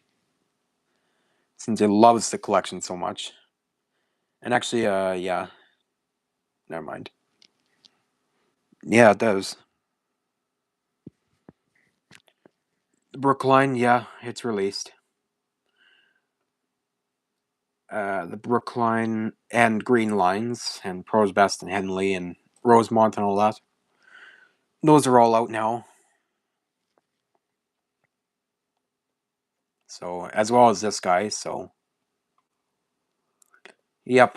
A: since he loves the collection so much. And actually, yeah, never mind. Yeah, it does. The Brookline, yeah, it's released. The Brookline and Green Lines and Pros Best and Henley and Rosemont and all that. Those are all out now. So as well as this guy. So yep.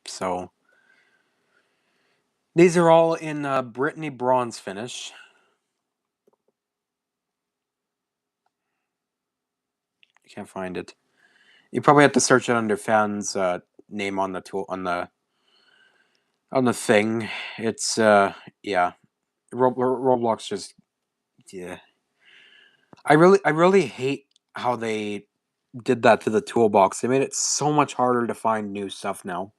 A: So these are all in Brittany bronze finish. You can't find it. You probably have to search it under fans name on the tool on the thing. It's yeah. Roblox just yeah. I really hate how they did that to the toolbox. They made it so much harder to find new stuff now.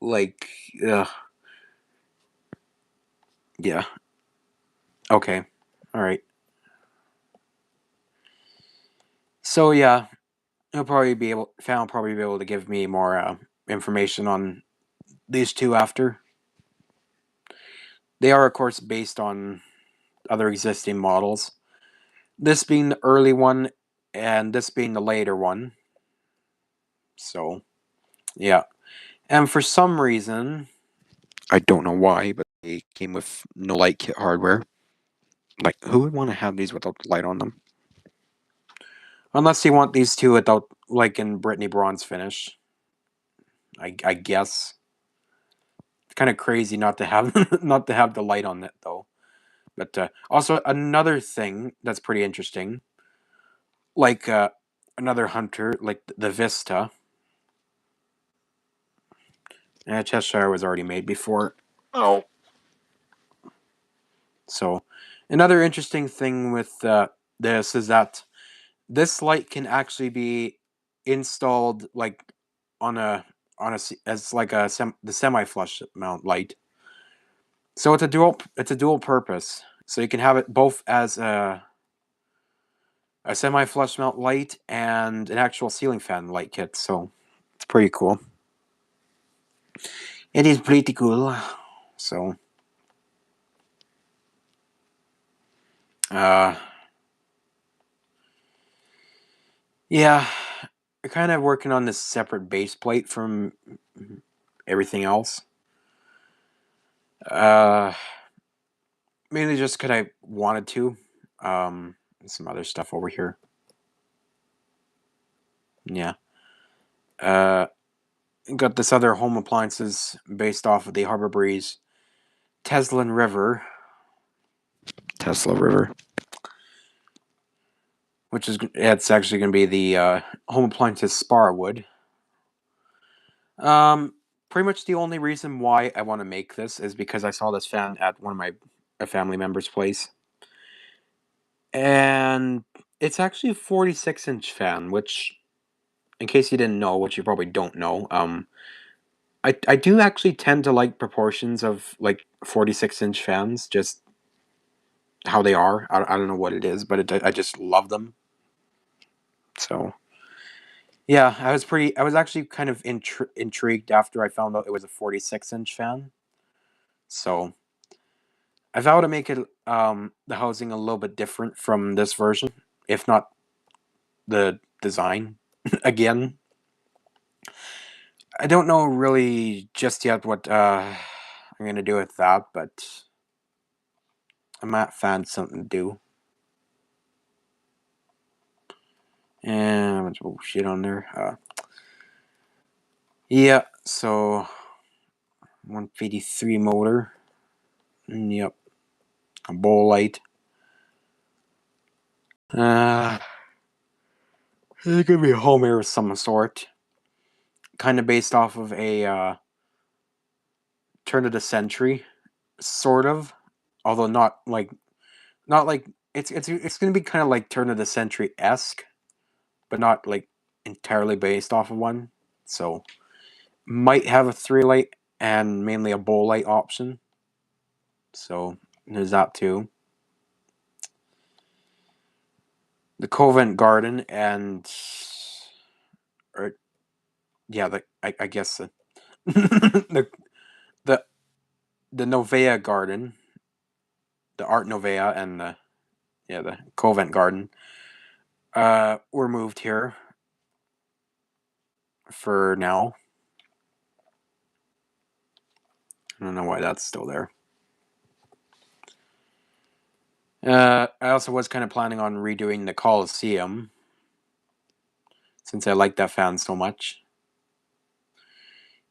A: Like, yeah. Okay. All right. So yeah, Fan will probably be able to give me more information on these two after. They are, of course, based on other existing models. This being the early one, and this being the later one. So, yeah. And for some reason, I don't know why, but they came with no light kit hardware. Like, who would want to have these without the light on them? Unless you want these two without, like in Brittany Bronze finish. I guess. It's kind of crazy not to have not to have the light on it though. But also another thing that's pretty interesting, like another hunter, like the Vista. Cheshire was already made before. Oh. So, another interesting thing with this is that this light can actually be installed like on a as like the semi flush mount light. So it's a dual purpose. So you can have it both as a semi flush mount light and an actual ceiling fan light kit. So it's pretty cool. It is pretty cool. So uh yeah, we're kind of working on this separate base plate from everything else. Uh Mainly just because I wanted to. Some other stuff over here. Yeah. Uh, got this other home appliances based off of the Harbor Breeze Tesla River. Tesla River. Which is, it's actually going to be the home appliances spar wood. Pretty much the only reason why I want to make this is because I saw this fan at one of my a family member's place. And it's actually a 46-inch fan, which, in case you didn't know, which you probably don't know, I do actually tend to like proportions of like 46-inch fans. Just how they are. I don't know what it is, but I just love them. So yeah, I was actually kind of intrigued after I found out it was a 46-inch fan. So I vowed to make it the housing a little bit different from this version, if not the design again. I don't know really just yet what I'm gonna do with that, but I might find something to do. And a bunch of shit on there. Yeah, so 153 motor. Yep, a bowl light. It's gonna be a home air of some sort, kind of based off of a turn of the century, sort of. Although not like it's gonna be kind of like turn of the century esque, but not like entirely based off of one. So might have a 3 light and mainly a bowl light option. So there's that too. The Covent Garden and, or yeah, I guess the the the Novea Garden, the Art Novea, and the Covent Garden were moved here for now. I don't know why that's still there. I also was kind of planning on redoing the Coliseum since I like that fan so much.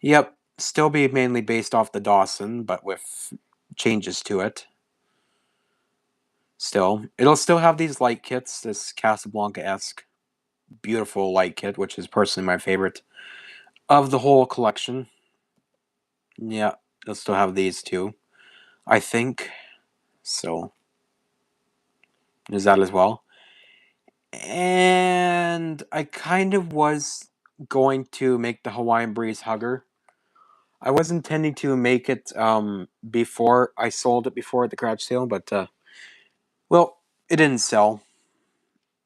A: Yep, still be mainly based off the Dawson, but with changes to it. Still, it'll still have these light kits, this Casablanca-esque beautiful light kit, which is personally my favorite of the whole collection. Yeah, it'll still have these too, I think. So, there's that as well. And I kind of was going to make the Hawaiian Breeze Hugger. I was intending to make it before I sold it before at the garage sale, but well, it didn't sell.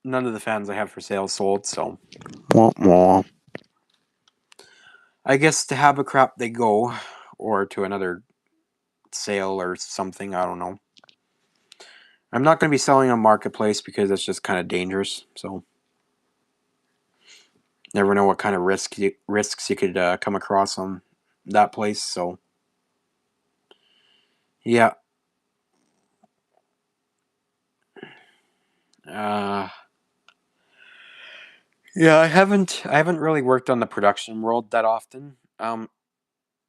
A: None of the fans I have for sale sold, so wah, wah. I guess to Habercrap they go, or to another sale or something. I don't know. I'm not going to be selling on Marketplace because it's just kind of dangerous. So never know what kind of risks you could come across on that place. So yeah. Uh, yeah, I haven't really worked on the production world that often.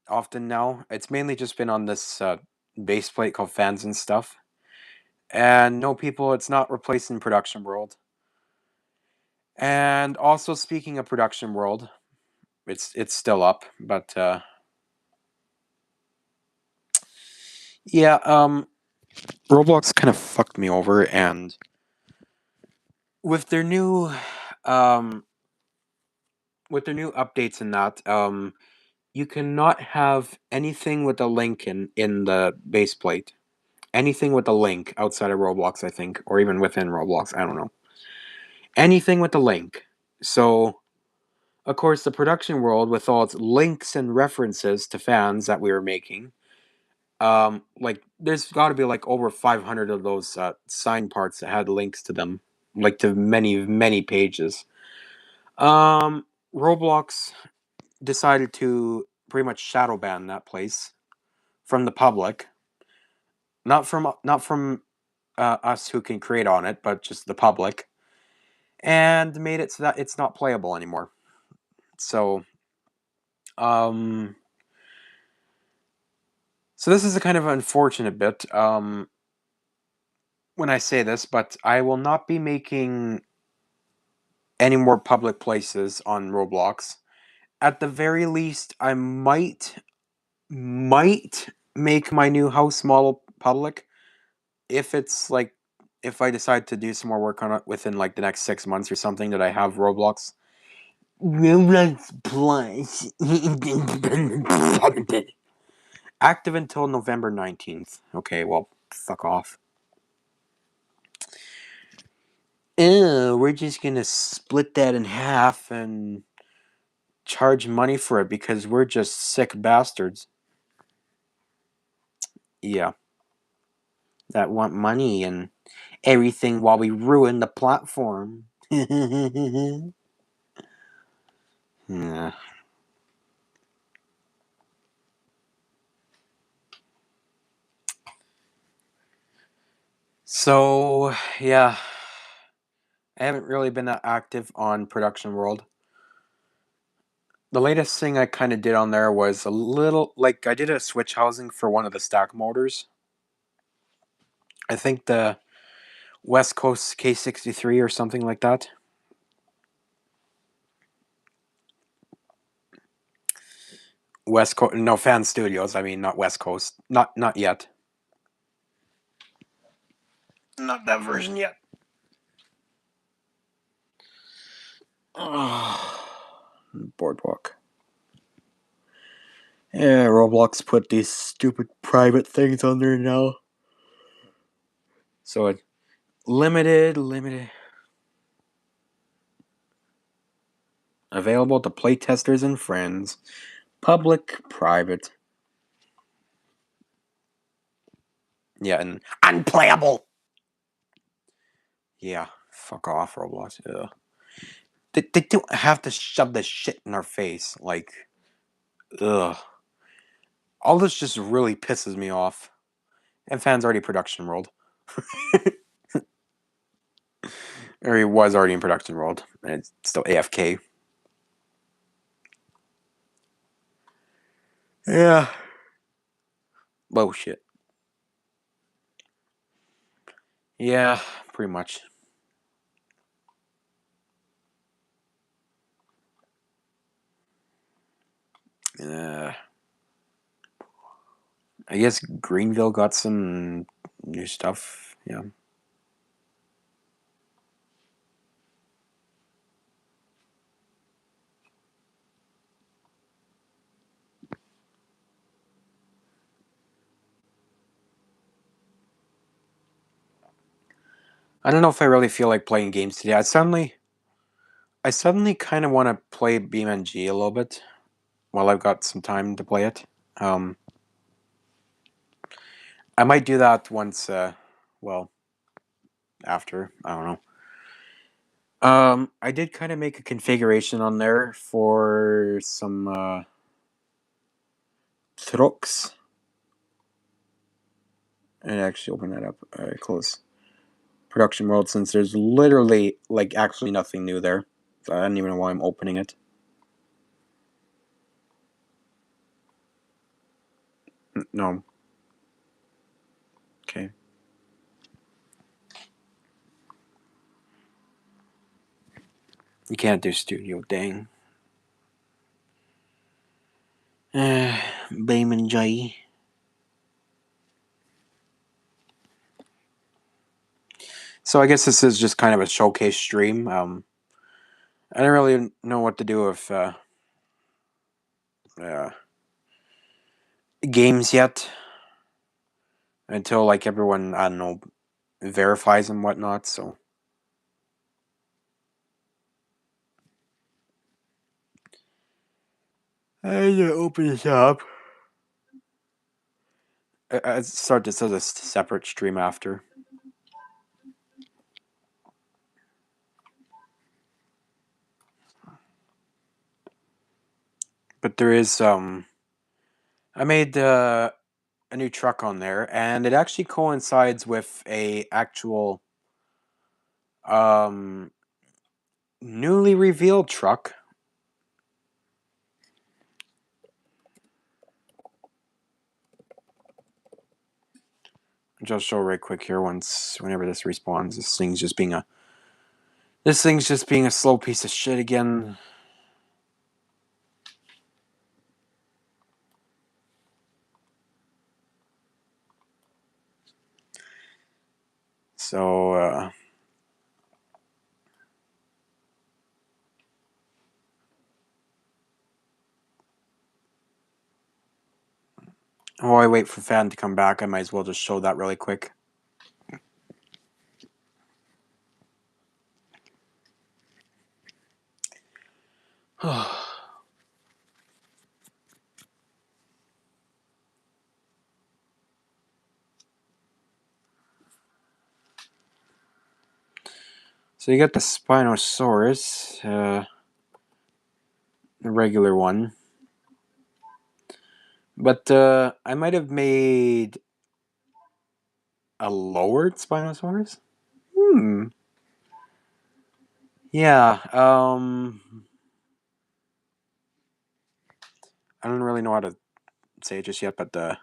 A: Often now it's mainly just been on this base plate called Fans and Stuff. And no, people, it's not replacing production world. And also speaking of production world, it's still up, but yeah, Roblox kind of fucked me over, and with their new um updates and that, you cannot have anything with a link in the base plate. Anything with a link outside of Roblox, I think, or even within Roblox, I don't know. Anything with a link. So, of course, the production world, with all its links and references to fans that we were making, like there's got to be like over 500 of those sign parts that had links to them, like to many pages. Um, Roblox decided to pretty much shadow ban that place from the public, not from us who can create on it, but just the public, and made it so that it's not playable anymore. So, um, so this is a kind of unfortunate bit. When I say this, but I will not be making any more public places on Roblox. At the very least, I might make my new house model public if it's like if I decide to do some more work on it within like the next 6 months or something that I have Roblox. Roblox Plus active until November 19th. Okay, well, fuck off. We're just gonna split that in half and charge money for it because we're just sick bastards. Yeah, that want money and everything while we ruin the platform. Yeah. So, yeah, I haven't really been that active on Production World. The latest thing I kind of did on there was a little, like, I did a switch housing for one of the stack motors. I think the West Coast K63 or something like that. West Coast, no, Fan Studios. I mean, not West Coast, not yet. Not that version yet. Boardwalk. Yeah, Roblox put these stupid private things on there now. So it limited. Available to playtesters and friends. Public, private. Yeah, and unplayable. Yeah, fuck off, Roblox. Ugh. They don't have to shove this shit in our face. Like, ugh. All this just really pisses me off. And Fan's already Production World. Or he was already in Production World. And it's still AFK. Yeah. Bullshit. Yeah, pretty much. I guess Greenville got some new stuff. Yeah. I don't know if I really feel like playing games today. I suddenly kind of want to play BeamNG a little bit while I've got some time to play it. Um, I might do that once. Well, after I don't know. I did kind of make a configuration on there for some trucks. And actually open that up. Close Production World since there's literally like actually nothing new there. So I don't even know why I'm opening it. No. Okay. You can't do studio, dang. Bayman J. So I guess this is just kind of a showcase stream. I don't really know what to do with uh, games yet until like everyone I don't know verifies and whatnot. So I need to open this up. I start this as a separate stream after. But there is I made a new truck on there, and it actually coincides with a actual um newly revealed truck. Just show right quick here whenever this respawns. This thing's just being a slow piece of shit again. So while I wait for Fan to come back, I might as well just show that really quick. So you got the Spinosaurus, the regular one. But I might have made a lowered Spinosaurus? Hmm. Yeah, I don't really know how to say it just yet, but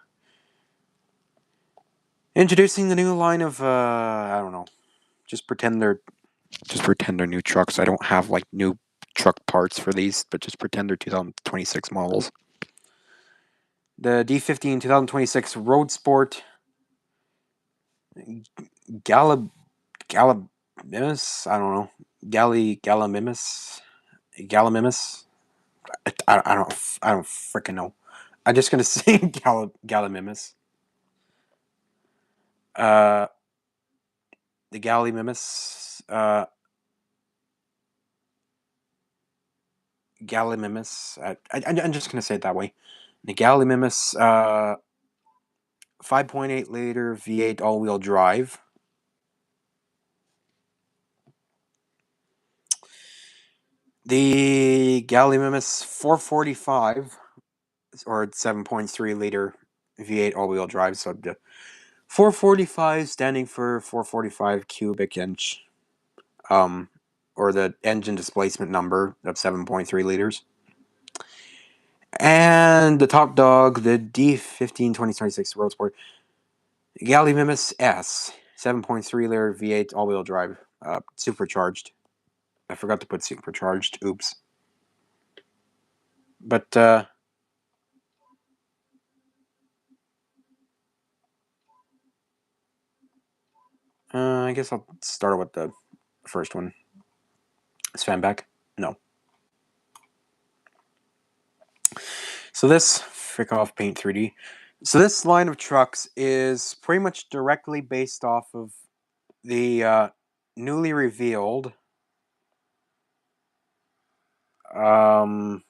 A: introducing the new line of I don't know. Just pretend they're new trucks. I don't have like new truck parts for these, but just pretend they're 2026 models. The D15 2026 Road Sport Galab Gallimimus. I don't know. Gallimimus. I don't freaking know. I'm just gonna say Gallimimus. Uh, the Gallimimus. Gallimimus. I'm just gonna say it that way. The Gallimimus. 5.8 liter V8 all-wheel drive. The Gallimimus 445 or 7.3 liter V8 all-wheel drive. So the 445 standing for 445 cubic inch. Or the engine displacement number of 7.3 liters. And the top dog, the D15 2026 Road Sport Gallimimus S, 7.3 liter V8 all-wheel drive, supercharged. I forgot to put supercharged. Oops. But I guess I'll start with the first one. Is Fan back? No. So this frick off Paint 3D. So this line of trucks is pretty much directly based off of the newly revealed Ram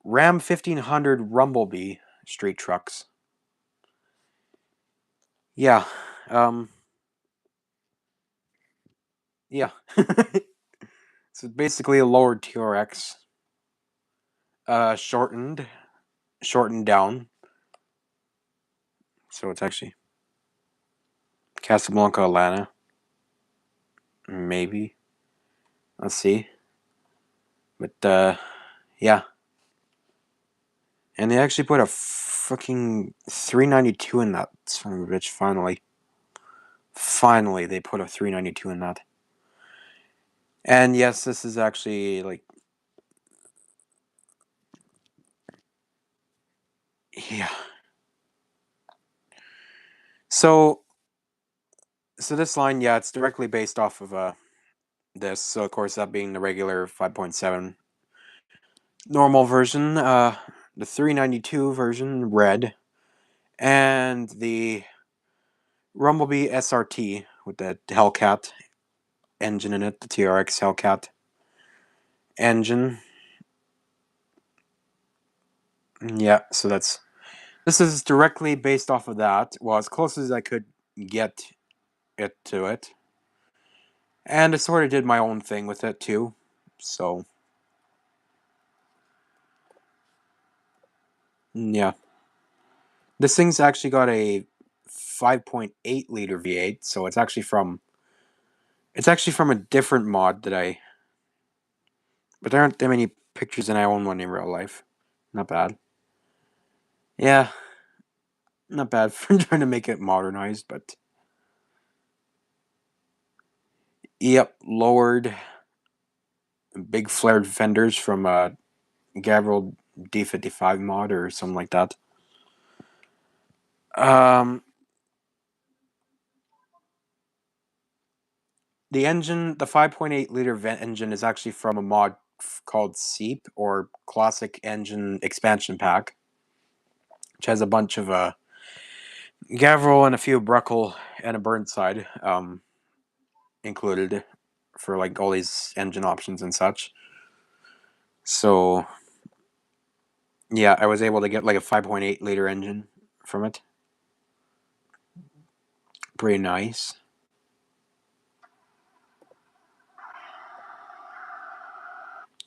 A: 1500 Rumblebee street trucks. Yeah. Yeah. So basically a lowered TRX, shortened down. So it's actually Casablanca, Atlanta. Maybe. Let's see. But yeah. And they actually put a fucking 392 in that son of a bitch. Finally, they put a 392 in that. And yes, this is actually like, yeah. So this line, yeah, it's directly based off of this. So of course, that being the regular 5.7 normal version, the 392 version red, and the Rumblebee SRT with the Hellcat engine in it, the TRX Hellcat engine. Yeah, so this is directly based off of that. Well, as close as I could get it to it. And I sort of did my own thing with it too. So yeah. This thing's actually got a 5.8 liter V8, so it's actually from a different mod that I, but there aren't that many pictures and I own one in real life. Not bad. Yeah, not bad for trying to make it modernized, but yep, lowered big flared fenders from Gabriel D55 mod or something like that. The engine, the 5.8 liter vent engine, is actually from a mod called Seep or Classic Engine Expansion Pack, which has a bunch of Gavril and a few Bruckle and a Burnside included for like all these engine options and such. So yeah, I was able to get like a 5.8 liter engine from it. Pretty nice.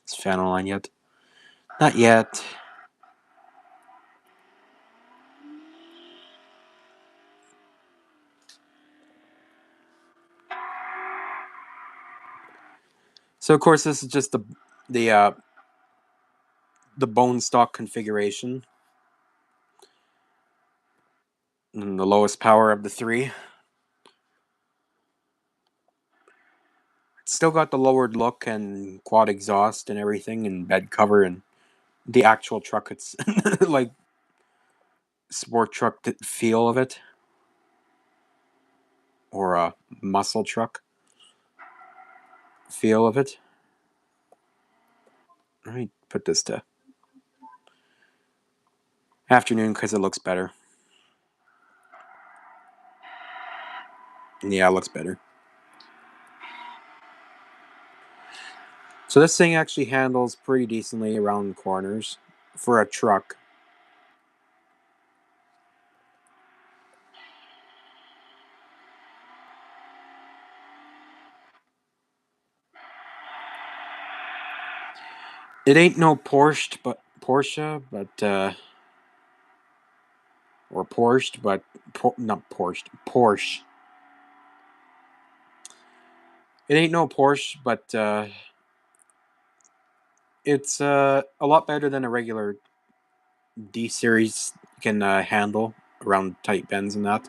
A: Is fan online yet? Not yet. So of course this is just the uh, the bone stock configuration. And the lowest power of the three. It's still got the lowered look and quad exhaust and everything and bed cover and the actual truck. It's like sport truck feel of it, or a muscle truck feel of it. Let me put this to afternoon because it looks better. Yeah, it looks better. So this thing actually handles pretty decently around corners for a truck. It ain't no or Porsche, but not Porsche. It ain't no Porsche, but it's a lot better than a regular D series can handle around tight bends and that.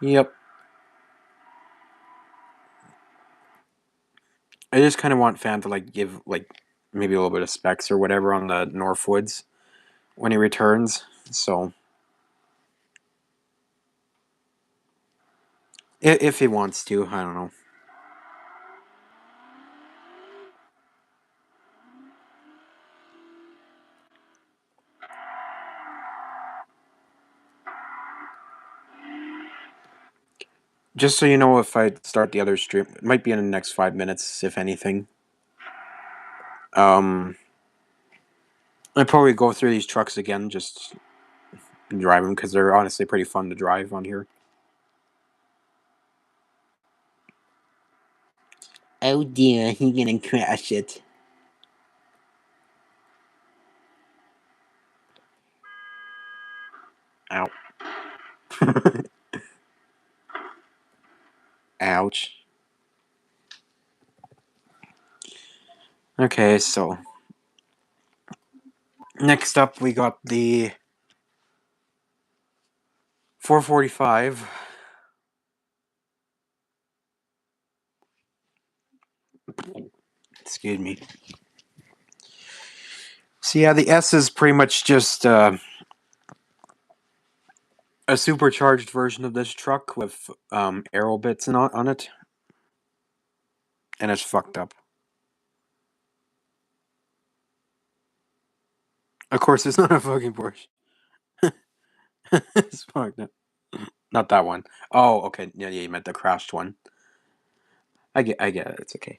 A: Yep. I just kind of want Fan to like give like maybe a little bit of specs or whatever on the Northwoods when he returns. So if he wants to, I don't know. Just so you know, if I start the other stream, it might be in the next 5 minutes, if anything. I probably go through these trucks again, just drive them because they're honestly pretty fun to drive on here. Oh dear, he's gonna crash it. Ow. Ouch. Okay, so next up we got the 445. Excuse me. So yeah, the S is pretty much just a supercharged version of this truck with aero bits on it, and it's fucked up. Of course, it's not a fucking Porsche. It's fucked up. Not that one. Oh, okay. Yeah, you meant the crashed one. I get it. It's okay.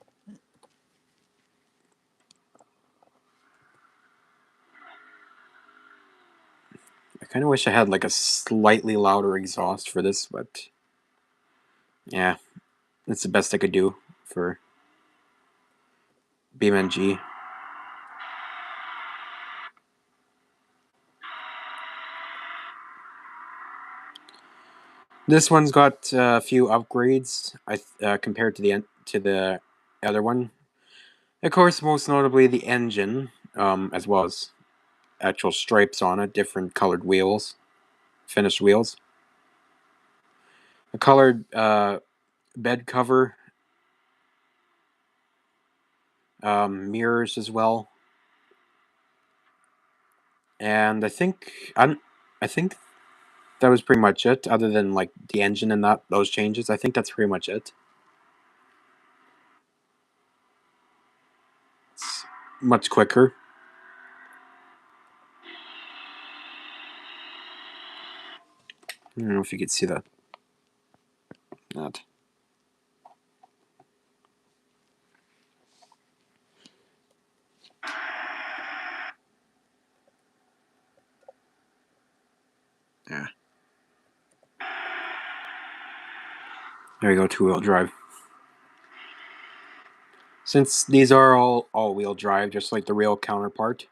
A: I kind of wish I had like a slightly louder exhaust for this, but yeah, it's the best I could do for BeamNG. This one's got a few upgrades compared to the other one. Of course, most notably the engine, as well as actual stripes on it, different colored wheels, finished wheels, a colored bed cover, mirrors as well, and I think that was pretty much it. Other than like the engine and those changes, I think that's pretty much it. It's much quicker. I don't know if you could see that. Yeah. There you go, two-wheel drive. Since these are all-wheel drive, just like the real counterpart.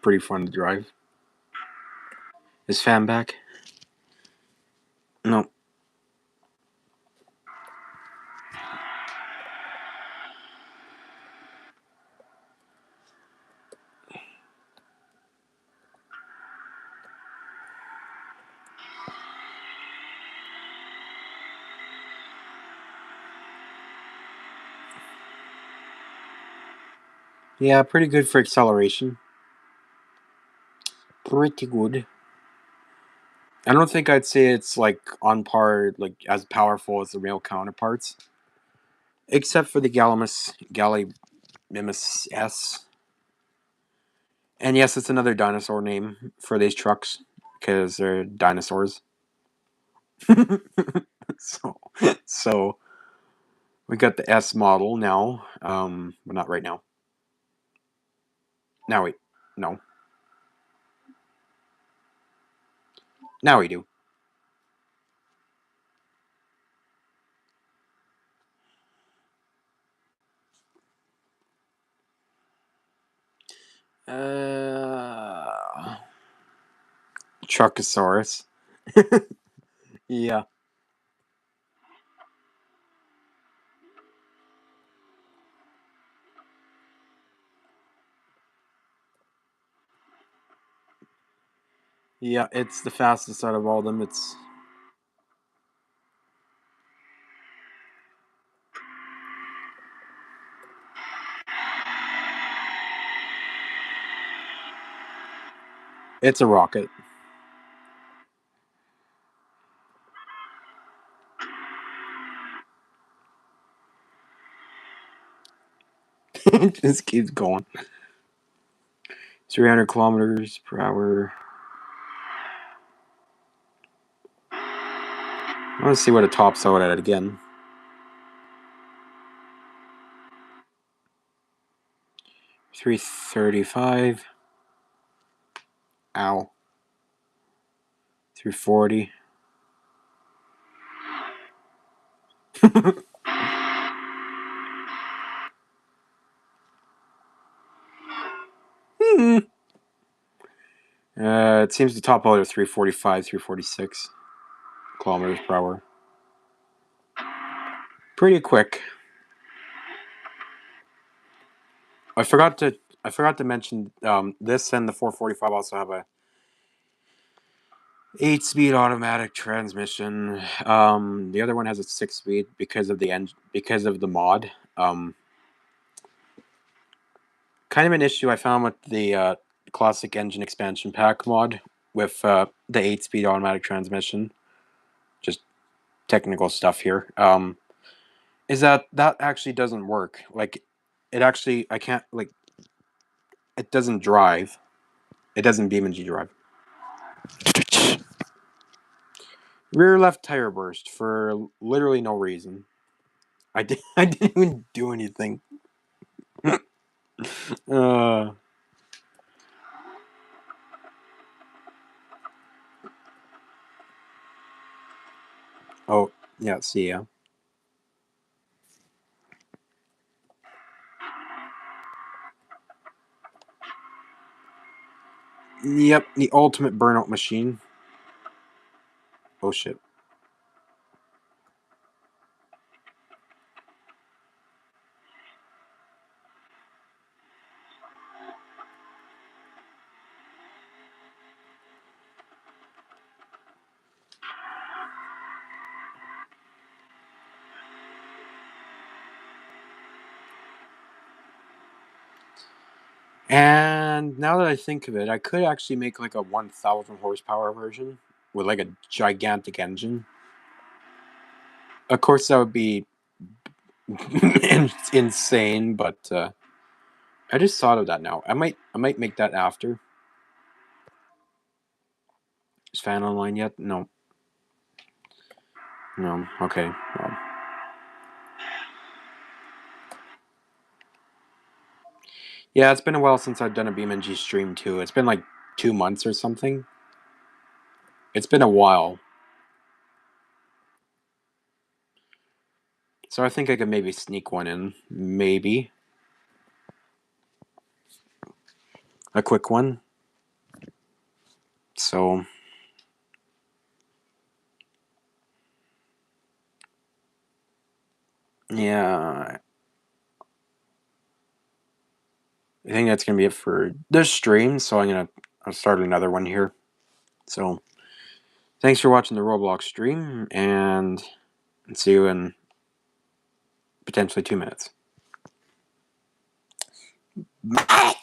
A: Pretty fun to drive. Is fan back? No. Yeah, pretty good for acceleration. Pretty good. I don't think I'd say it's like on par, like as powerful as the real counterparts, except for the Gallimimus S. And yes, it's another dinosaur name for these trucks because they're dinosaurs. so, so we got the S model now. But not right now. Now we, no. Now we do. Uh, Truckosaurus. Yeah. Yeah, it's the fastest out of all of them. It's a rocket. It just keeps going. 300 kilometers per hour. I want to see what it tops out at again. 335. Ow. 340. It seems to top out at 345, 346 kilometers per hour. Pretty quick. I forgot to mention this and the 445 also have a 8-speed automatic transmission. The other one has a 6-speed because of the mod. Kind of an issue I found with the classic engine expansion pack mod with the 8-speed automatic transmission. Just technical stuff here. Is that actually doesn't work. Like, it actually I can't like it doesn't drive. It doesn't BeamNG drive. Rear left tire burst for literally no reason. I didn't even do anything. uh, oh yeah, see ya. Yep, the ultimate burnout machine. Oh shit. And now that I think of it, I could actually make like a 1,000 horsepower version with like a gigantic engine. Of course, that would be insane, but I just thought of that now. I might make that after. Is fan online yet? No. No. Okay. Well. Yeah, it's been a while since I've done a BeamNG stream too. It's been like 2 months or something. It's been a while. So I think I could maybe sneak one in. Maybe. A quick one. So yeah, I think that's gonna be it for this stream. So I'll start another one here. So thanks for watching the Roblox stream, and see you in potentially 2 minutes. Bye.